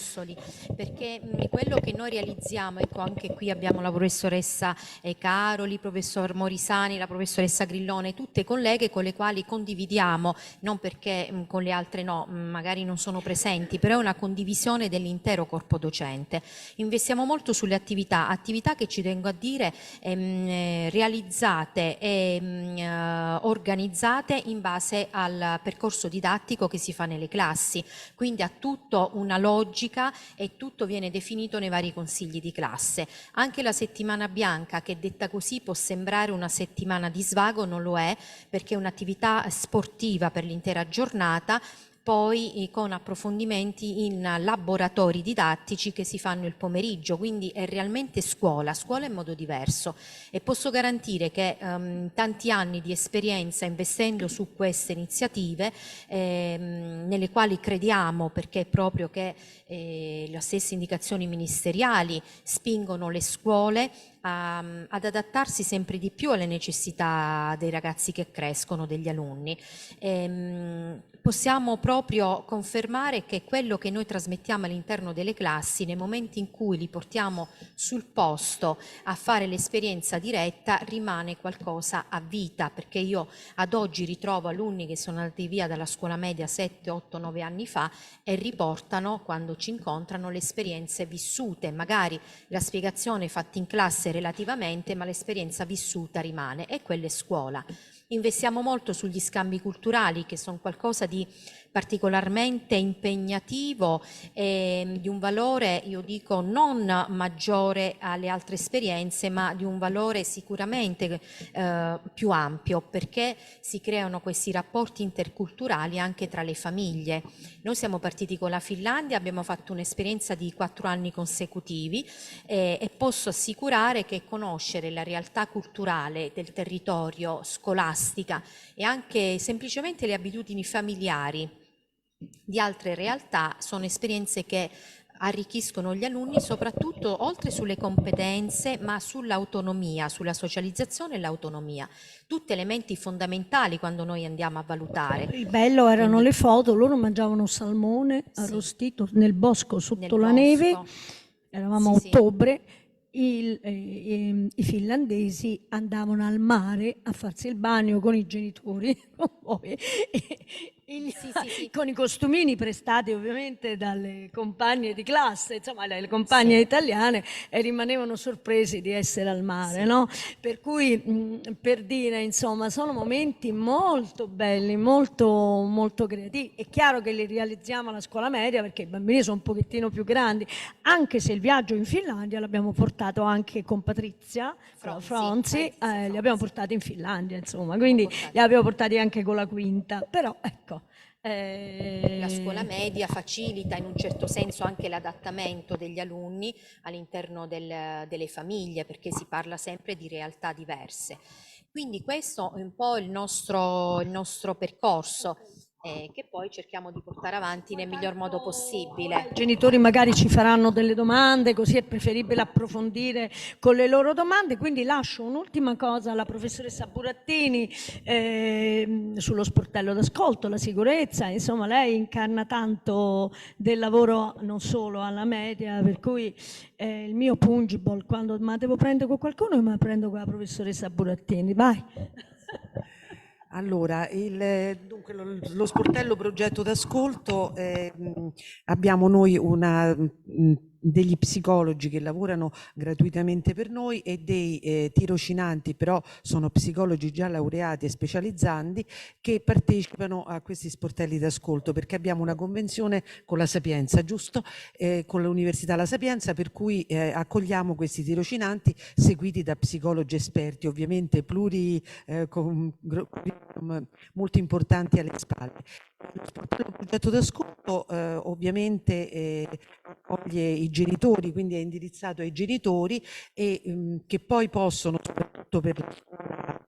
Perché quello che noi realizziamo, ecco, anche qui abbiamo la professoressa Caroli, il professor Morisani, la professoressa Grillone, tutte colleghe con le quali condividiamo, non perché con le altre no, magari non sono presenti, però è una condivisione dell'intero corpo docente. Investiamo molto sulle attività che ci tengo a dire realizzate e organizzate in base al percorso didattico che si fa nelle classi, quindi ha tutto una logica e tutto viene definito nei vari consigli di classe. Anche la settimana bianca, che detta così può sembrare una settimana di svago, non lo è, perché è un'attività sportiva per l'intera giornata, poi con approfondimenti in laboratori didattici che si fanno il pomeriggio, quindi è realmente scuola in modo diverso e posso garantire che tanti anni di esperienza investendo su queste iniziative nelle quali crediamo, perché proprio che le stesse indicazioni ministeriali spingono le scuole ad adattarsi sempre di più alle necessità dei ragazzi che crescono, degli alunni. Possiamo proprio confermare che quello che noi trasmettiamo all'interno delle classi, nei momenti in cui li portiamo sul posto a fare l'esperienza diretta, rimane qualcosa a vita, perché io ad oggi ritrovo alunni che sono andati via dalla scuola media 7, 8, 9 anni fa e riportano, quando ci incontrano, le esperienze vissute, magari la spiegazione fatta in classe relativamente, ma l'esperienza vissuta rimane, e quella è scuola. Investiamo molto sugli scambi culturali, che sono qualcosa di particolarmente impegnativo e di un valore, io dico, non maggiore alle altre esperienze, ma di un valore sicuramente più ampio, perché si creano questi rapporti interculturali anche tra le famiglie. Noi siamo partiti con la Finlandia, abbiamo fatto un'esperienza di 4 anni consecutivi e posso assicurare che conoscere la realtà culturale del territorio, scolastica e anche semplicemente le abitudini familiari di altre realtà sono esperienze che arricchiscono gli alunni, soprattutto oltre sulle competenze, ma sull'autonomia, sulla socializzazione e l'autonomia. Tutti elementi fondamentali quando noi andiamo a valutare. Il bello erano Quindi- le foto, loro mangiavano salmone Sì. arrostito nel bosco sotto Nel la neve, bosco. eravamo a Sì, sì. ottobre, i finlandesi andavano al mare a farsi il bagno con i genitori, poi, Sì. con i costumini prestati ovviamente dalle compagne di classe, insomma le compagne Sì. italiane, e rimanevano sorpresi di essere al mare, Sì. no? Per cui, per dire, insomma, sono momenti molto belli, molto, molto creativi. È chiaro che li realizziamo alla scuola media perché i bambini sono un pochettino più grandi, anche se il viaggio in Finlandia l'abbiamo portato anche con Patrizia Fronzi, li abbiamo portati in Finlandia, insomma, quindi li abbiamo portati anche con la quinta, però ecco. La scuola media facilita in un certo senso anche l'adattamento degli alunni all'interno delle famiglie, perché si parla sempre di realtà diverse. Quindi questo è un po' il nostro percorso, che poi cerchiamo di portare avanti nel miglior modo possibile. I genitori magari ci faranno delle domande, così è preferibile approfondire con le loro domande, quindi lascio un'ultima cosa alla professoressa Burattini sullo sportello d'ascolto, la sicurezza, insomma lei incarna tanto del lavoro non solo alla media, per cui il mio pungible, quando me la devo prendere con qualcuno, me la prendo con la professoressa Burattini, vai. Allora, dunque, lo sportello progetto d'ascolto, abbiamo noi degli psicologi che lavorano gratuitamente per noi e dei tirocinanti, però sono psicologi già laureati e specializzanti, che partecipano a questi sportelli d'ascolto, perché abbiamo una convenzione con la Sapienza, giusto? Con l'Università La Sapienza, per cui accogliamo questi tirocinanti seguiti da psicologi esperti, ovviamente molto importanti alle spalle. Lo sportello progetto d'ascolto ovviamente accoglie i genitori, quindi è indirizzato ai genitori e che poi possono, soprattutto per la scuola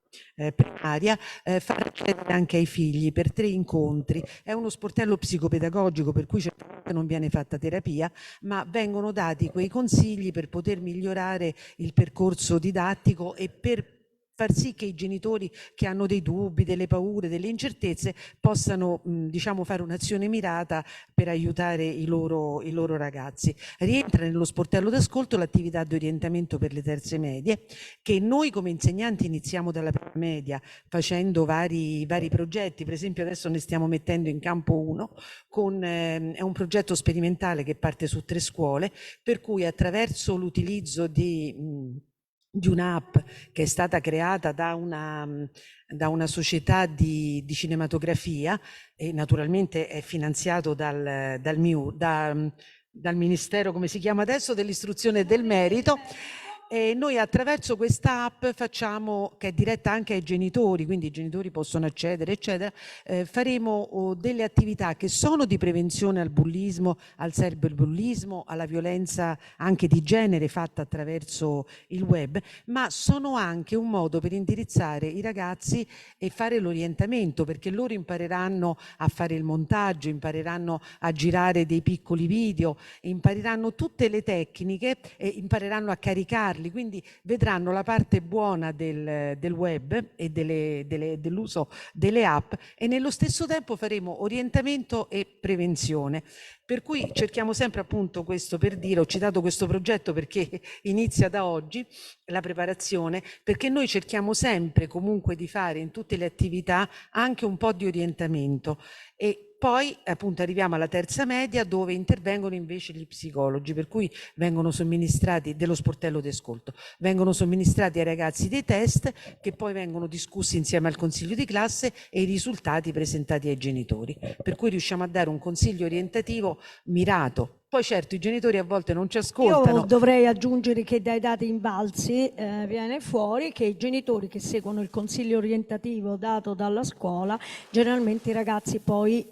primaria, far accedere anche ai figli per 3 incontri. È uno sportello psicopedagogico, per cui certamente non viene fatta terapia, ma vengono dati quei consigli per poter migliorare il percorso didattico e per far sì che i genitori che hanno dei dubbi, delle paure, delle incertezze possano diciamo fare un'azione mirata per aiutare i loro ragazzi. Rientra nello sportello d'ascolto l'attività di orientamento per le terze medie, che noi come insegnanti iniziamo dalla prima media facendo vari progetti. Per esempio adesso ne stiamo mettendo in campo uno, è un progetto sperimentale che parte su 3 scuole, per cui attraverso l'utilizzo di un'app che è stata creata da una società di cinematografia e naturalmente è finanziato dal Ministero, come si chiama adesso, dell'istruzione e del merito. E noi attraverso questa app facciamo, che è diretta anche ai genitori, quindi i genitori possono accedere, eccetera, faremo delle attività che sono di prevenzione al bullismo, al cyberbullismo, alla violenza anche di genere fatta attraverso il web, ma sono anche un modo per indirizzare i ragazzi e fare l'orientamento, perché loro impareranno a fare il montaggio, impareranno a girare dei piccoli video, impareranno tutte le tecniche e impareranno a caricarli, quindi vedranno la parte buona del web e dell'uso delle app, e nello stesso tempo faremo orientamento e prevenzione. Per cui cerchiamo sempre, appunto, questo per dire, ho citato questo progetto perché inizia da oggi la preparazione, perché noi cerchiamo sempre comunque di fare in tutte le attività anche un po' di orientamento, e poi appunto arriviamo alla terza media dove intervengono invece gli psicologi, per cui vengono somministrati dello sportello di ascolto, vengono somministrati ai ragazzi dei test che poi vengono discussi insieme al consiglio di classe e i risultati presentati ai genitori, per cui riusciamo a dare un consiglio orientativo mirato. Poi certo i genitori a volte non ci ascoltano. Io dovrei aggiungere che dai dati invalsi viene fuori che i genitori che seguono il consiglio orientativo dato dalla scuola, generalmente i ragazzi poi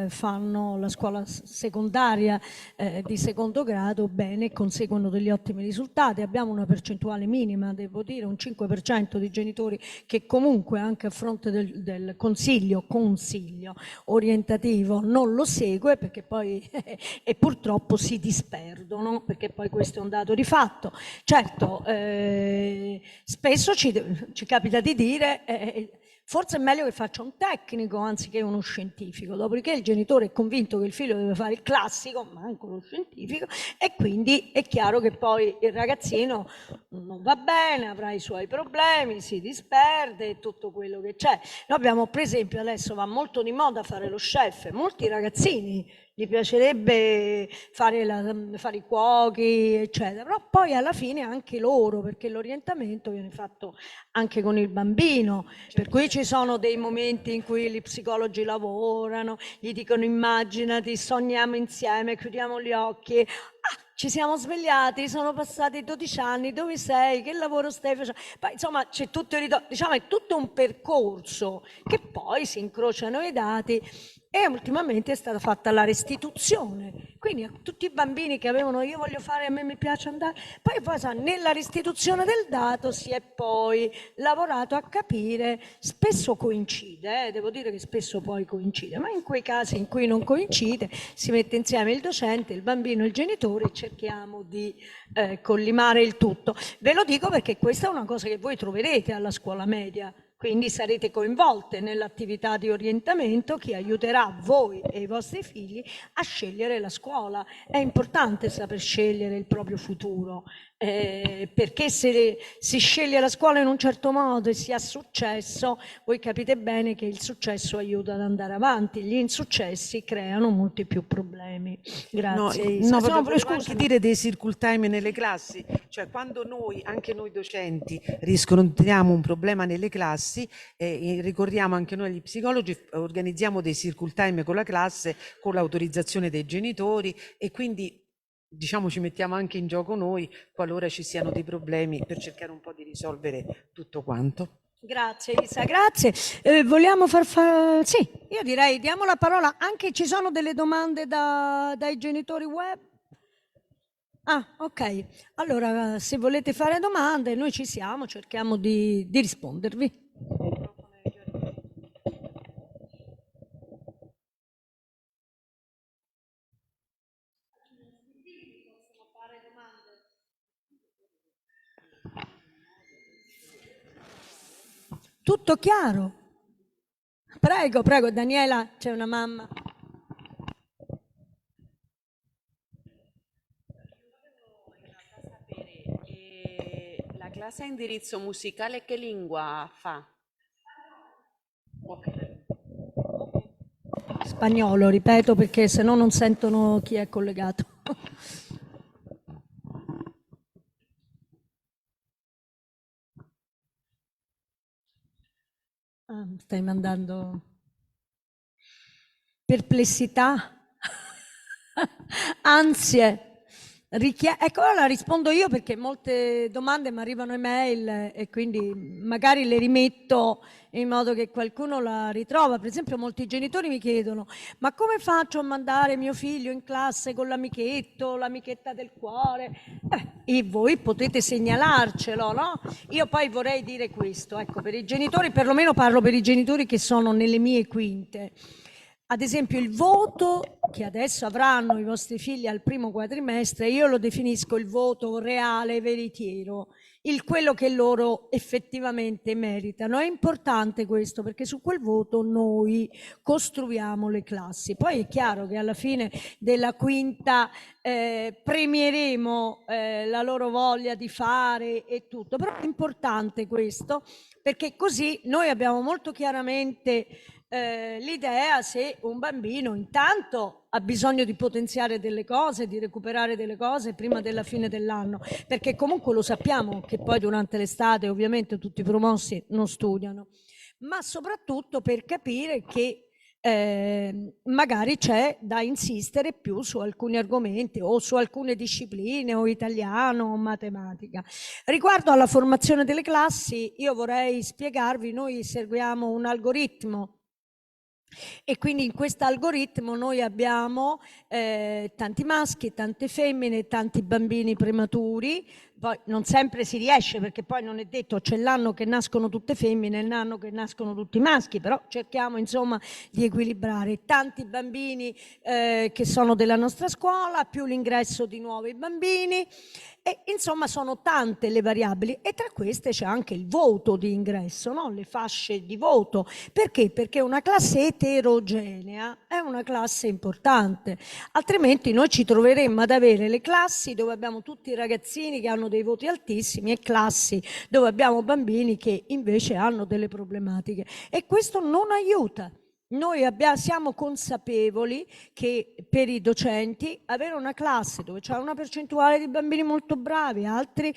fanno la scuola secondaria di secondo grado bene e conseguono degli ottimi risultati. Abbiamo una percentuale minima, devo dire, un 5% di genitori che comunque anche a fronte del consiglio orientativo non lo segue perché poi e purtroppo si disperdono, perché poi questo è un dato di fatto. Certo, spesso ci capita di dire forse è meglio che faccia un tecnico anziché uno scientifico, dopodiché il genitore è convinto che il figlio deve fare il classico, ma anche lo scientifico, e quindi è chiaro che poi il ragazzino non va bene, avrà i suoi problemi, si disperde e tutto quello che c'è. Noi abbiamo, per esempio, adesso va molto di moda fare lo chef, molti ragazzini gli piacerebbe fare i cuochi, eccetera, però poi alla fine anche loro, perché l'orientamento viene fatto anche con il bambino, per cui ci sono dei momenti in cui gli psicologi lavorano, gli dicono immaginati, sogniamo insieme, chiudiamo gli occhi, ci siamo svegliati, sono passati 12 anni, dove sei, che lavoro stai facendo? Poi, insomma c'è tutto diciamo è tutto un percorso che poi si incrociano i dati e ultimamente è stata fatta la restituzione, quindi a tutti i bambini che avevano io voglio fare, a me mi piace andare, poi nella restituzione del dato si è poi lavorato a capire, spesso coincide, devo dire che spesso poi coincide, ma in quei casi in cui non coincide si mette insieme il docente, il bambino e il genitore e cerchiamo di collimare il tutto. Ve lo dico perché questa è una cosa che voi troverete alla scuola media, quindi sarete coinvolte nell'attività di orientamento che aiuterà voi e i vostri figli a scegliere la scuola. È importante saper scegliere il proprio futuro, perché se si sceglie la scuola in un certo modo e si ha successo, voi capite bene che il successo aiuta ad andare avanti, gli insuccessi creano molti più problemi. Grazie. No, volevo anche dire dei circle time nelle classi, cioè quando noi, anche noi docenti, riscontriamo un problema nelle classi, ricorriamo anche noi agli psicologi, organizziamo dei circle time con la classe, con l'autorizzazione dei genitori e quindi diciamo ci mettiamo anche in gioco noi qualora ci siano dei problemi per cercare un po' di risolvere tutto quanto. Grazie Isa, grazie. Vogliamo sì, io direi diamo la parola, anche ci sono delle domande dai genitori web? Ah, ok. Allora, se volete fare domande, noi ci siamo, cerchiamo di rispondervi. Tutto chiaro? Prego, prego, Daniela, c'è una mamma. La classe a indirizzo musicale che lingua fa? Okay. Spagnolo, ripeto, perché se no non sentono chi è collegato. Stai mandando perplessità, ansie. Ecco, allora rispondo io perché molte domande mi arrivano email e quindi magari le rimetto in modo che qualcuno la ritrova. Per esempio molti genitori mi chiedono ma come faccio a mandare mio figlio in classe con l'amichetto, l'amichetta del cuore? E voi potete segnalarcelo, no? Io poi vorrei dire questo, ecco, per i genitori, perlomeno parlo per i genitori che sono nelle mie quinte. Ad esempio il voto che adesso avranno i vostri figli al primo quadrimestre, io lo definisco il voto reale, veritiero, quello che loro effettivamente meritano. È importante questo perché su quel voto noi costruiamo le classi. Poi è chiaro che alla fine della quinta premieremo la loro voglia di fare e tutto, però è importante questo perché così noi abbiamo molto chiaramente l'idea se un bambino intanto ha bisogno di potenziare delle cose, di recuperare delle cose prima della fine dell'anno, perché comunque lo sappiamo che poi durante l'estate ovviamente tutti i promossi non studiano, ma soprattutto per capire che magari c'è da insistere più su alcuni argomenti o su alcune discipline o italiano o matematica. Riguardo alla formazione delle classi, io vorrei spiegarvi, noi seguiamo un algoritmo e quindi in questo algoritmo noi abbiamo tanti maschi, tante femmine, tanti bambini prematuri. Poi non sempre si riesce, perché poi non è detto, c'è l'anno che nascono tutte femmine e l'anno che nascono tutti maschi, però cerchiamo insomma di equilibrare tanti bambini che sono della nostra scuola, più l'ingresso di nuovi bambini, e insomma sono tante le variabili, e tra queste c'è anche il voto di ingresso, no? Le fasce di voto. Perché? Perché una classe eterogenea è una classe importante, altrimenti noi ci troveremmo ad avere le classi dove abbiamo tutti i ragazzini che hanno dei voti altissimi e classi dove abbiamo bambini che invece hanno delle problematiche, e questo non aiuta. Noi siamo consapevoli che per i docenti avere una classe dove c'è una percentuale di bambini molto bravi, altri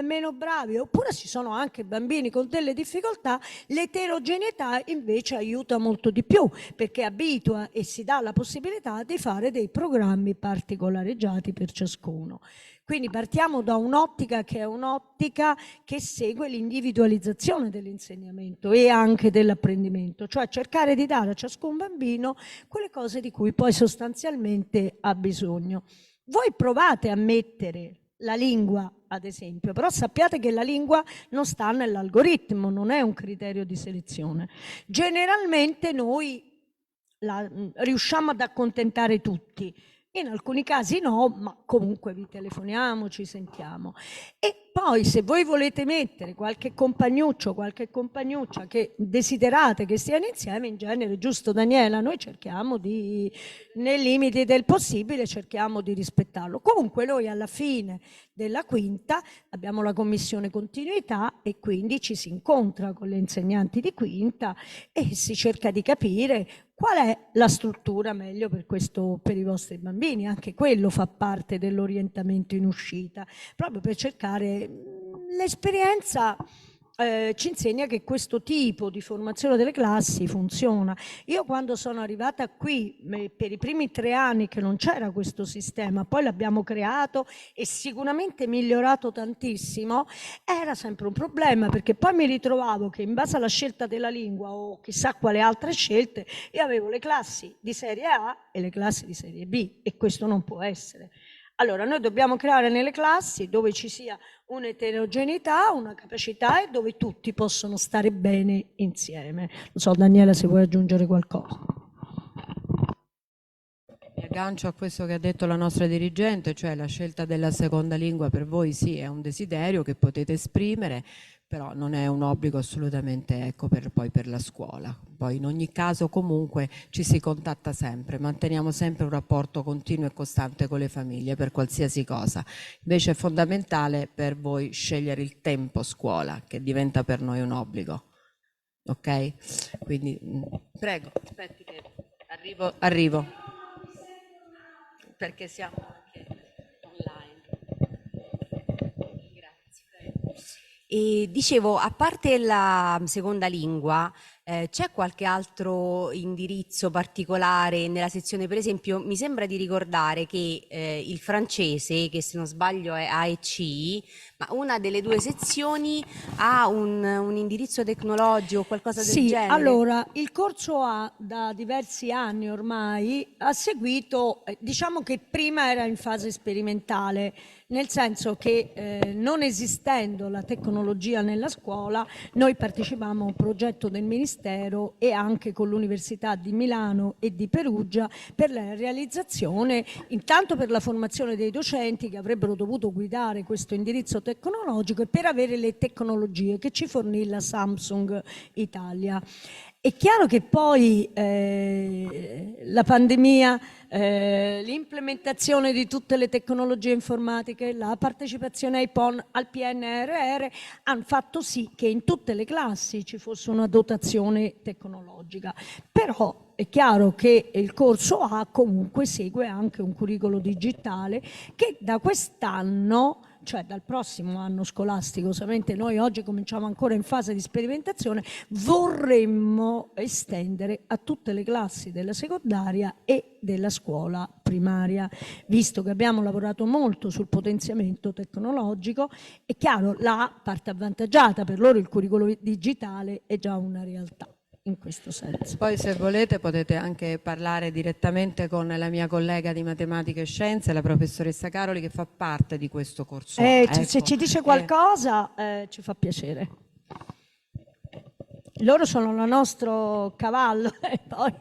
meno bravi, oppure ci sono anche bambini con delle difficoltà, l'eterogeneità invece aiuta molto di più, perché abitua e si dà la possibilità di fare dei programmi particolareggiati per ciascuno. Quindi partiamo da un'ottica che è un'ottica che segue l'individualizzazione dell'insegnamento e anche dell'apprendimento, cioè cercare di dare a ciascun bambino quelle cose di cui poi sostanzialmente ha bisogno. Voi provate a mettere la lingua, ad esempio, però sappiate che la lingua non sta nell'algoritmo, non è un criterio di selezione. Generalmente noi riusciamo ad accontentare tutti. In alcuni casi no, ma comunque vi telefoniamo, ci sentiamo. E poi se voi volete mettere qualche compagnuccio, qualche compagnuccia che desiderate che stiano insieme, in genere, giusto Daniela, noi cerchiamo di, nei limiti del possibile, cerchiamo di rispettarlo. Comunque noi alla fine della quinta abbiamo la commissione continuità e quindi ci si incontra con le insegnanti di quinta e si cerca di capire qual è la struttura meglio per i vostri bambini. Anche quello fa parte dell'orientamento in uscita, proprio per cercare l'esperienza. Ci insegna che questo tipo di formazione delle classi funziona. Io quando sono arrivata qui, per i primi 3 anni che non c'era questo sistema, poi l'abbiamo creato e sicuramente migliorato tantissimo, era sempre un problema, perché poi mi ritrovavo che in base alla scelta della lingua o chissà quale altre scelte, io avevo le classi di serie A e le classi di serie B, e questo non può essere. Allora noi dobbiamo creare nelle classi dove ci sia un'eterogeneità, una capacità e dove tutti possono stare bene insieme. Non so Daniela se vuoi aggiungere qualcosa. Mi aggancio a questo che ha detto la nostra dirigente, cioè la scelta della seconda lingua per voi sì è un desiderio che potete esprimere, però non è un obbligo assolutamente, ecco, poi per la scuola. Poi in ogni caso comunque ci si contatta sempre, manteniamo sempre un rapporto continuo e costante con le famiglie per qualsiasi cosa. Invece è fondamentale per voi scegliere il tempo scuola, che diventa per noi un obbligo. Ok? Quindi prego, aspetti che arrivo. Perché siamo anche online. Grazie. E dicevo, a parte la seconda lingua, c'è qualche altro indirizzo particolare nella sezione? Per esempio, mi sembra di ricordare che il francese, che se non sbaglio è A e C, ma una delle 2 sezioni ha un indirizzo tecnologico o qualcosa del genere? Sì, allora, il corso A da diversi anni ormai ha seguito, diciamo che prima era in fase sperimentale, nel senso che non esistendo la tecnologia nella scuola, noi partecipavamo a un progetto del Ministero e anche con l'Università di Milano e di Perugia per la realizzazione, intanto per la formazione dei docenti che avrebbero dovuto guidare questo indirizzo tecnologico e per avere le tecnologie che ci fornì la Samsung Italia. È chiaro che poi la pandemia, l'implementazione di tutte le tecnologie informatiche, la partecipazione ai PON, al PNRR hanno fatto sì che in tutte le classi ci fosse una dotazione tecnologica. Però è chiaro che il corso A comunque segue anche un curriculum digitale che da quest'anno, cioè dal prossimo anno scolastico, solamente noi oggi cominciamo ancora in fase di sperimentazione, vorremmo estendere a tutte le classi della secondaria e della scuola primaria. Visto che abbiamo lavorato molto sul potenziamento tecnologico, è chiaro, la parte avvantaggiata, per loro il curriculum digitale è già una realtà. In questo senso. Poi se volete potete anche parlare direttamente con la mia collega di matematica e scienze, la professoressa Caroli, che fa parte di questo corso. Se Ecco. ci dice qualcosa ci fa piacere. Loro sono il nostro cavallo e poi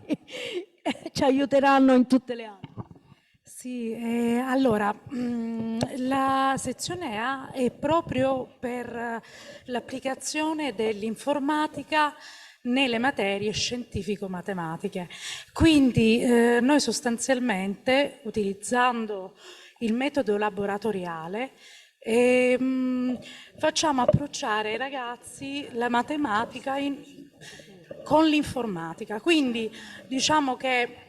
ci aiuteranno in tutte le altre. Sì, allora la sezione A è proprio per l'applicazione dell'informatica nelle materie scientifico-matematiche. Quindi noi sostanzialmente, utilizzando il metodo laboratoriale, facciamo approcciare ai ragazzi la matematica con l'informatica. Quindi diciamo che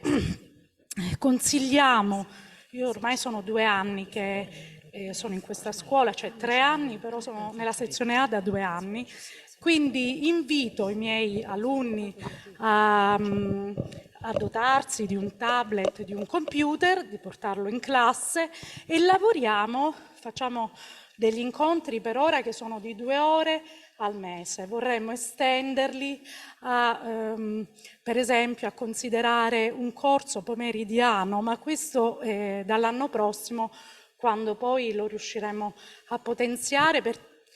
consigliamo, io ormai sono 2 anni che sono in questa scuola, cioè 3 anni, però sono nella sezione A da 2 anni, quindi invito i miei alunni a dotarsi di un tablet, di un computer, di portarlo in classe e lavoriamo, facciamo degli incontri per ora che sono di 2 ore al mese. Vorremmo estenderli per esempio a considerare un corso pomeridiano, ma questo dall'anno prossimo, quando poi lo riusciremo a potenziare,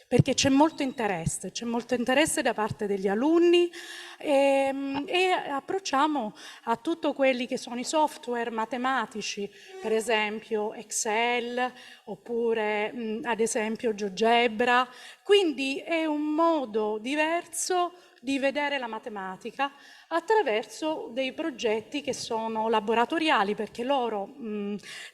perché c'è molto interesse da parte degli alunni e approcciamo a tutto quelli che sono i software matematici, per esempio Excel oppure ad esempio GeoGebra, quindi è un modo diverso di vedere la matematica attraverso dei progetti che sono laboratoriali, perché loro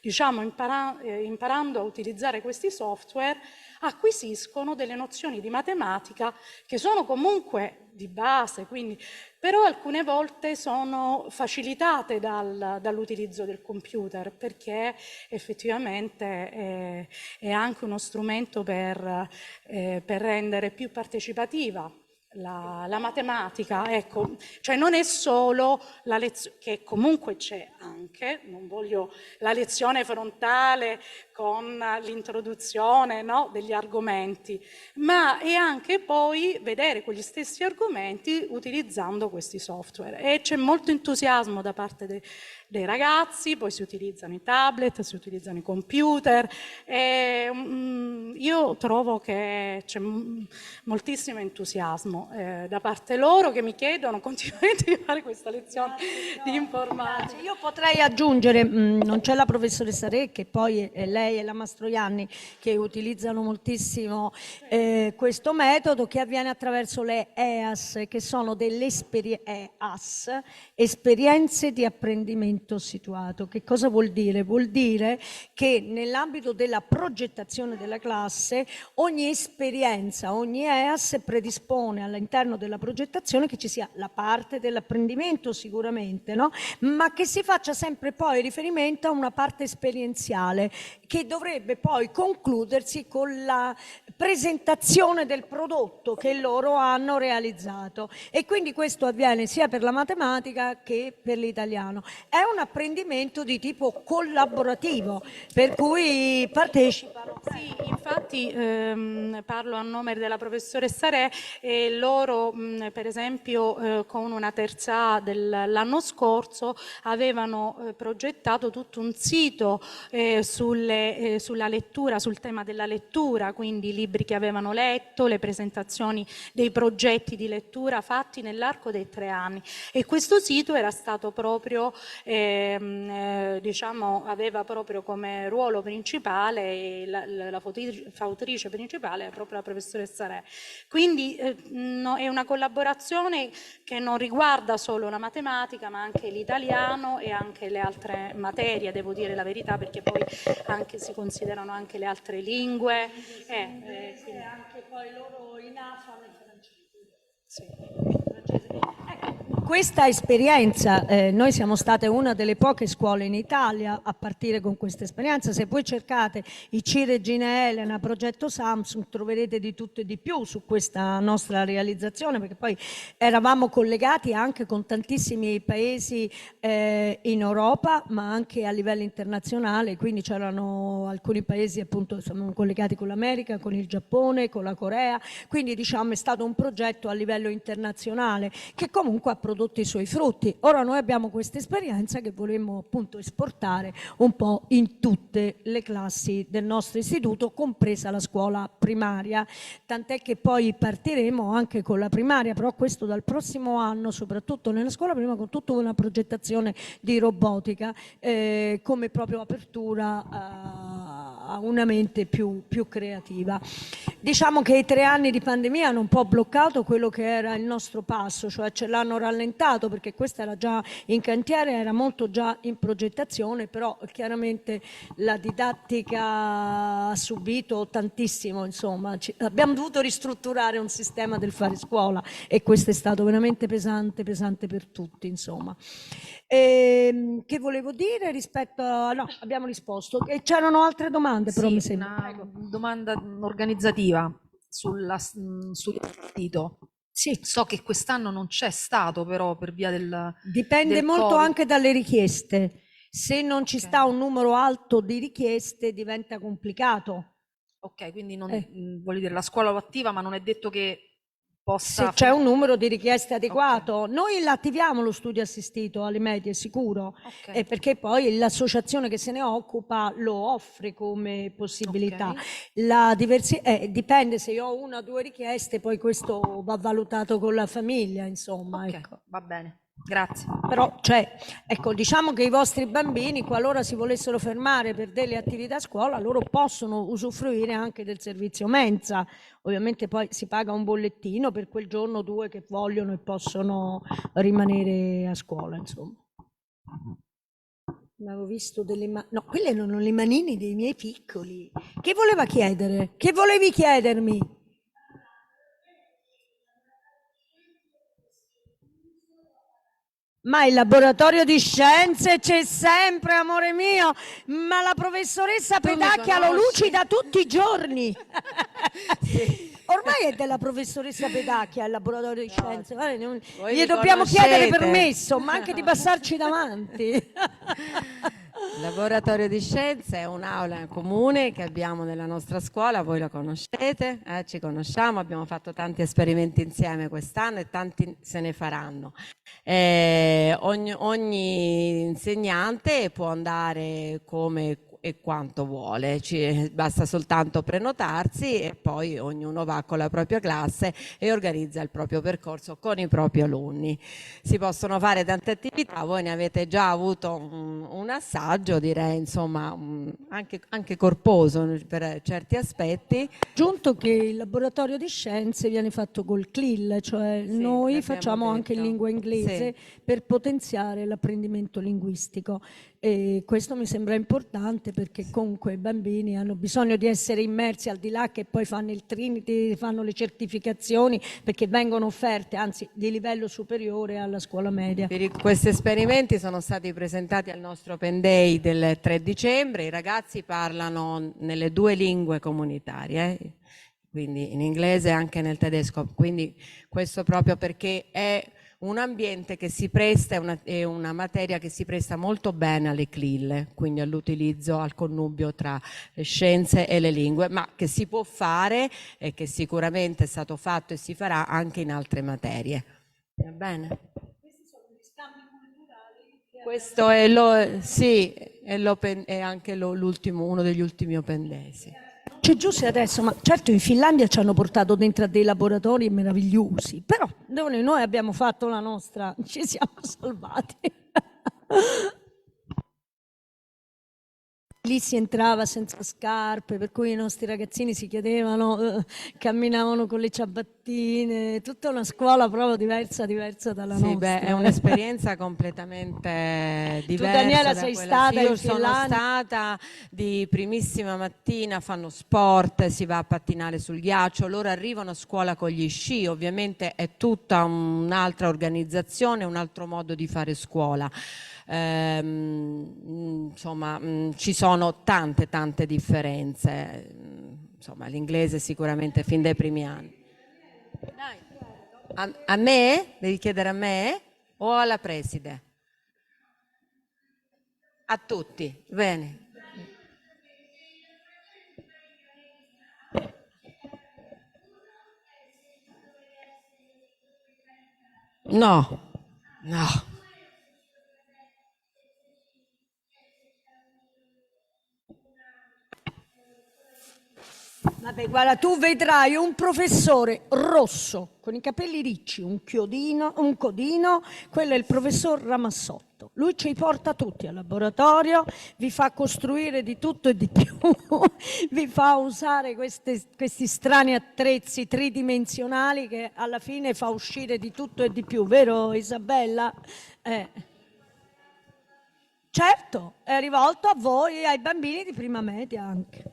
diciamo imparando a utilizzare questi software acquisiscono delle nozioni di matematica che sono comunque di base, quindi, però alcune volte sono facilitate dall'utilizzo del computer, perché effettivamente è anche uno strumento per rendere più partecipativa la matematica, ecco, cioè non è solo la lezione, che comunque c'è anche, non voglio la lezione frontale con l'introduzione, no, degli argomenti, ma è anche poi vedere quegli stessi argomenti utilizzando questi software, e c'è molto entusiasmo da parte dei ragazzi, poi si utilizzano i tablet, si utilizzano i computer, e io trovo che c'è moltissimo entusiasmo da parte loro, che mi chiedono continuamente di fare questa lezione di informatica. Io potrei aggiungere, non c'è la professoressa Re, che poi è lei e la Mastroianni che utilizzano moltissimo questo metodo, che avviene attraverso le EAS, che sono delle esperienze di apprendimento situato. Che cosa vuol dire? Vuol dire che nell'ambito della progettazione della classe ogni esperienza, ogni EAS predispone all'interno della progettazione che ci sia la parte dell'apprendimento sicuramente, no? Ma che si faccia sempre poi riferimento a una parte esperienziale che dovrebbe poi concludersi con la presentazione del prodotto che loro hanno realizzato, e quindi questo avviene sia per la matematica che per l'italiano. È un apprendimento di tipo collaborativo, per cui partecipano. Sì, infatti parlo a nome della professoressa Re, e loro per esempio con una terza A dell'anno scorso avevano progettato tutto un sito sulle sulla lettura, sul tema della lettura, quindi i libri che avevano letto, le presentazioni dei progetti di lettura fatti nell'arco dei 3 anni. E questo sito era stato proprio, diciamo, aveva proprio come ruolo principale, la fautrice principale, proprio la professoressa Re. Quindi è una collaborazione che non riguarda solo la matematica, ma anche l'italiano e anche le altre materie, devo dire la verità, perché poi anche si considerano anche le altre lingue. Quindi anche poi loro in AFAM e francese. Sì. Questa esperienza, noi siamo state una delle poche scuole in Italia a partire con questa esperienza. Se voi cercate i C Regina Elena, progetto Samsung, troverete di tutto e di più su questa nostra realizzazione, perché poi eravamo collegati anche con tantissimi paesi in Europa, ma anche a livello internazionale, quindi c'erano alcuni paesi, appunto, siamo collegati con l'America, con il Giappone, con la Corea, quindi diciamo è stato un progetto a livello internazionale che comunque ha prodotto i suoi frutti. Ora noi abbiamo questa esperienza che vorremmo appunto esportare un po' in tutte le classi del nostro istituto, compresa la scuola primaria, tant'è che poi partiremo anche con la primaria, però questo dal prossimo anno, soprattutto nella scuola prima, con tutta una progettazione di robotica come proprio apertura a una mente più creativa. Diciamo che i 3 anni di pandemia hanno un po' bloccato quello che era il nostro passo, cioè ce l'hanno rallentato, perché questa era già in cantiere, era molto già in progettazione, però chiaramente la didattica ha subito tantissimo, insomma, abbiamo dovuto ristrutturare un sistema del fare scuola e questo è stato veramente pesante per tutti, insomma. Che volevo dire rispetto a... No, abbiamo risposto. E c'erano altre domande, però mi sembra. Una domanda organizzativa sul sito. Sì. So che quest'anno non c'è stato, però per via Dipende del molto Covid. anche dalle richieste. Se non ci sta un numero alto di richieste diventa complicato. Ok, quindi voglio dire, la scuola lo attiva, ma non è detto che possa... Se c'è un numero di richieste adeguato. Okay. Noi l'attiviamo lo studio assistito alle medie, sicuro, okay. Perché poi l'associazione che se ne occupa lo offre come possibilità. Okay. Dipende, se io ho 1 o 2 richieste, poi questo va valutato con la famiglia, insomma. Okay, ecco. Va bene. Grazie. Però ecco, diciamo che i vostri bambini, qualora si volessero fermare per delle attività a scuola, loro possono usufruire anche del servizio mensa. Ovviamente poi si paga un bollettino per quel giorno o 2 che vogliono e possono rimanere a scuola, insomma. Avevo visto delle no, quelle erano le manine dei miei piccoli. Che voleva chiedere? Che volevi chiedermi? Ma il laboratorio di scienze c'è sempre, amore mio, ma la professoressa Pedacchia lo lucida tutti i giorni. Sì. Ormai è della professoressa Pedacchia il laboratorio di scienze, gli dobbiamo chiedere permesso, ma anche di passarci davanti. Il laboratorio di scienze è un'aula comune che abbiamo nella nostra scuola, voi la conoscete, ci conosciamo, abbiamo fatto tanti esperimenti insieme quest'anno e tanti se ne faranno. Ogni insegnante può andare come e quanto vuole, basta soltanto prenotarsi e poi ognuno va con la propria classe e organizza il proprio percorso con i propri alunni. Si possono fare tante attività, voi ne avete già avuto un assaggio, direi, insomma, anche corposo per certi aspetti. Aggiunto che il laboratorio di scienze viene fatto col CLIL, cioè noi facciamo anche in lingua inglese per potenziare l'apprendimento linguistico. E questo mi sembra importante perché comunque i bambini hanno bisogno di essere immersi, al di là che poi fanno il Trinity, fanno le certificazioni, perché vengono offerte, anzi di livello superiore alla scuola media. Questi esperimenti sono stati presentati al nostro Open Day del 3 dicembre, i ragazzi parlano nelle 2 lingue comunitarie, quindi in inglese e anche nel tedesco, quindi questo proprio perché è un ambiente che si presta, è una materia che si presta molto bene alle CLIL, quindi all'utilizzo, al connubio tra le scienze e le lingue, ma che si può fare e che sicuramente è stato fatto e si farà anche in altre materie. Va bene? Questi sono gli scambi culturali. Questo è è anche uno degli ultimi Open Days. C'è Giussi adesso, ma certo in Finlandia ci hanno portato dentro a dei laboratori meravigliosi, però noi abbiamo fatto la nostra, ci siamo salvati. Lì si entrava senza scarpe, per cui i nostri ragazzini si chiedevano, camminavano con le ciabattine, tutta una scuola proprio diversa dalla nostra. Sì, beh, è un'esperienza completamente diversa. Tu, Daniela, da sei quella. stata Sì, io in sono Finlandia? stata di primissima mattina, fanno sport, si va a pattinare sul ghiaccio, loro arrivano a scuola con gli sci, ovviamente è tutta un'altra organizzazione, un altro modo di fare scuola. Insomma, ci sono tante differenze. Insomma, l'inglese sicuramente fin dai primi anni. A me? Devi chiedere a me o alla preside? A tutti, bene. No. Vabbè, guarda, tu vedrai un professore rosso con i capelli ricci, un codino, quello è il professor Ramassotto. Lui ci porta tutti al laboratorio, vi fa costruire di tutto e di più, vi fa usare questi strani attrezzi tridimensionali che alla fine fa uscire di tutto e di più, vero Isabella? Certo, è rivolto a voi e ai bambini di prima media anche.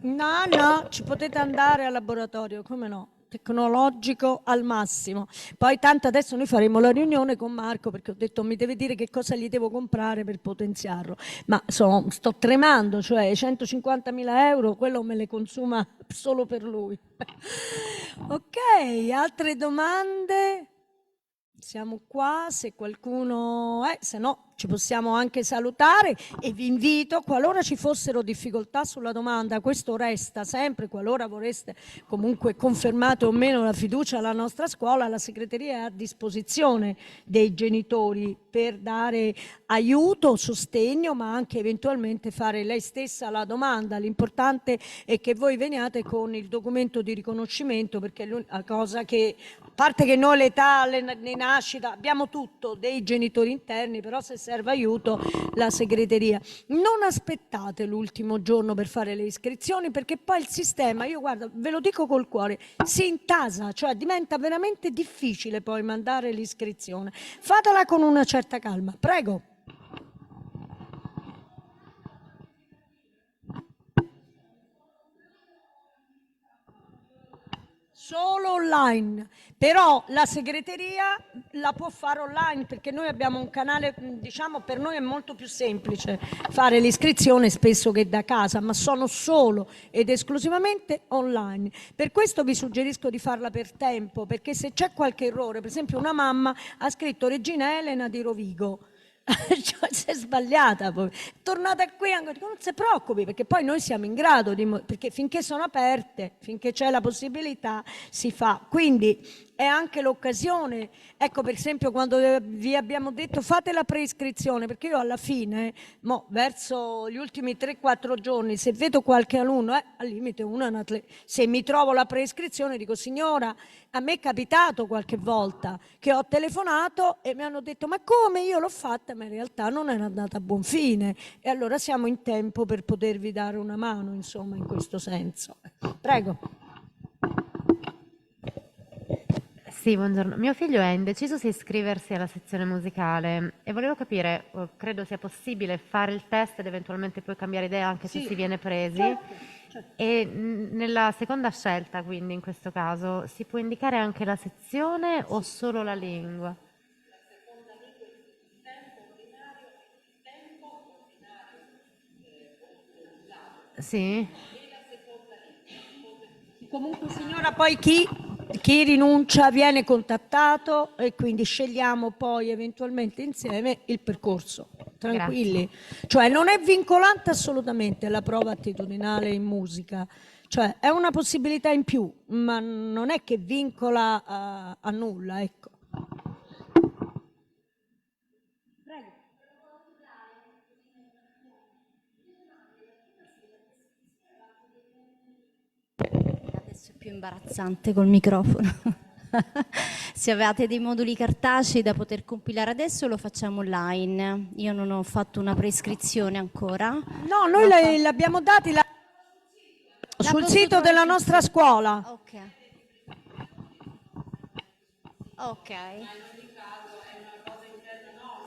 No, ci potete andare al laboratorio, come no? Tecnologico al massimo. Poi tanto adesso noi faremo la riunione con Marco perché ho detto mi deve dire che cosa gli devo comprare per potenziarlo. Ma sto tremando, cioè 150.000 euro, quello me le consuma solo per lui. Ok, altre domande? Siamo qua, se qualcuno, se no ci possiamo anche salutare e vi invito, qualora ci fossero difficoltà sulla domanda, questo resta sempre, qualora vorreste comunque confermate o meno la fiducia alla nostra scuola, la segreteria è a disposizione dei genitori per dare aiuto, sostegno, ma anche eventualmente fare lei stessa la domanda. L'importante è che voi veniate con il documento di riconoscimento, perché è l'unica cosa che, a parte che noi l'età, le nascita, abbiamo tutto, dei genitori interni, però se serve aiuto la segreteria. Non aspettate l'ultimo giorno per fare le iscrizioni, perché poi il sistema, io guarda, ve lo dico col cuore, si intasa, cioè diventa veramente difficile poi mandare l'iscrizione. Fatela con una certa calma, prego. Solo online, però la segreteria la può fare online perché noi abbiamo un canale, diciamo per noi è molto più semplice fare l'iscrizione spesso che da casa, ma sono solo ed esclusivamente online. Per questo vi suggerisco di farla per tempo, perché se c'è qualche errore, per esempio una mamma ha scritto Regina Elena di Rovigo, cioè, si è sbagliata poi. Tornata qui ancora, non si preoccupi perché poi noi siamo in grado perché finché sono aperte, finché c'è la possibilità si fa, quindi è anche l'occasione, ecco per esempio quando vi abbiamo detto fate la preiscrizione, perché io alla fine verso gli ultimi 3-4 giorni se vedo qualche alunno al limite se mi trovo la preiscrizione dico signora, a me è capitato qualche volta che ho telefonato e mi hanno detto ma come, io l'ho fatta ma in realtà non era andata a buon fine, e allora siamo in tempo per potervi dare una mano, insomma, in questo senso. Prego. Sì, buongiorno. Mio figlio è indeciso se iscriversi alla sezione musicale e volevo capire, credo sia possibile fare il test ed eventualmente poi cambiare idea anche se si viene presi. Certo. E nella seconda scelta, quindi in questo caso, si può indicare anche la sezione o solo la lingua? Sì. Comunque signora, poi chi rinuncia viene contattato e quindi scegliamo poi eventualmente insieme il percorso. Tranquilli. Grazie. Cioè non è vincolante assolutamente la prova attitudinale in musica, cioè è una possibilità in più, ma non è che vincola a nulla, ecco. Prego. più imbarazzante col microfono. Se avete dei moduli cartacei da poter compilare adesso, lo facciamo online. Io non ho fatto una prescrizione ancora. No, noi l'abbiamo dati sul sito della nostra scuola. Ok. Ok.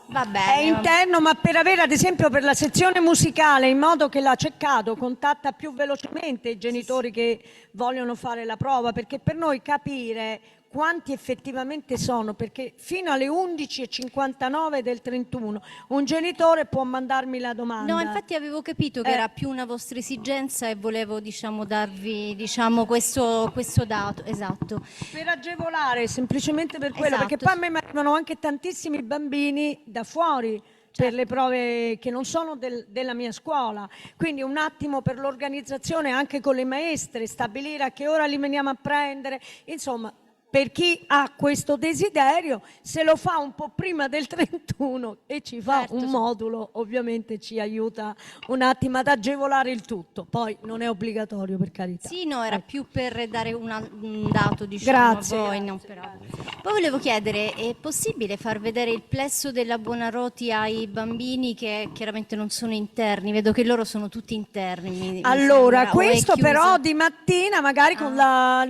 Va bene. È interno, ma per avere, ad esempio, per la sezione musicale, in modo che la Ceccato contatta più velocemente i genitori che vogliono fare la prova, perché per noi capire quanti effettivamente sono, perché fino alle 11:59 del 31 un genitore può mandarmi la domanda. No, infatti avevo capito che era più una vostra esigenza e volevo, diciamo, darvi, diciamo, questo dato, esatto. Per agevolare, semplicemente per quello, Esatto. perché poi a me mi arrivano anche tantissimi bambini da fuori per le prove che non sono della mia scuola, quindi un attimo per l'organizzazione anche con le maestre, stabilire a che ora li veniamo a prendere, insomma. Per chi ha questo desiderio, se lo fa un po' prima del 31 e ci fa un modulo, ovviamente ci aiuta un attimo ad agevolare il tutto. Poi non è obbligatorio, per carità. Sì, no, era più per dare un dato, diciamo, Grazie. a voi. Non per altri. Poi volevo chiedere, è possibile far vedere il plesso della Buonarroti ai bambini che chiaramente non sono interni? Vedo che loro sono tutti interni. mi Allora, sembra, o è questo chiuso? però di mattina, magari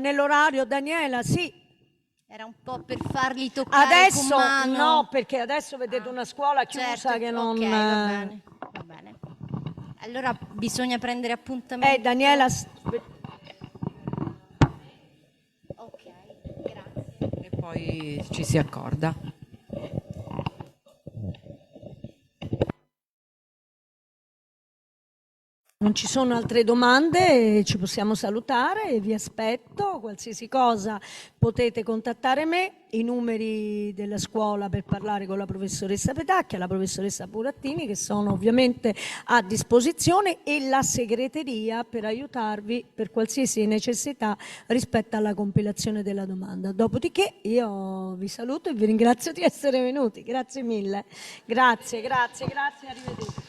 nell'orario, Daniela, sì. Era un po' per farli toccare Adesso con mano. no, perché adesso vedete una scuola chiusa Certo, che non... ok, va bene, va bene. Allora bisogna prendere appuntamento. Daniela... Ok, grazie. E poi ci si accorda. Non ci sono altre domande, ci possiamo salutare, vi aspetto, qualsiasi cosa potete contattare me, i numeri della scuola per parlare con la professoressa Petacchia, la professoressa Burattini, che sono ovviamente a disposizione, e la segreteria per aiutarvi per qualsiasi necessità rispetto alla compilazione della domanda. Dopodiché io vi saluto e vi ringrazio di essere venuti, grazie mille. Grazie, arrivederci.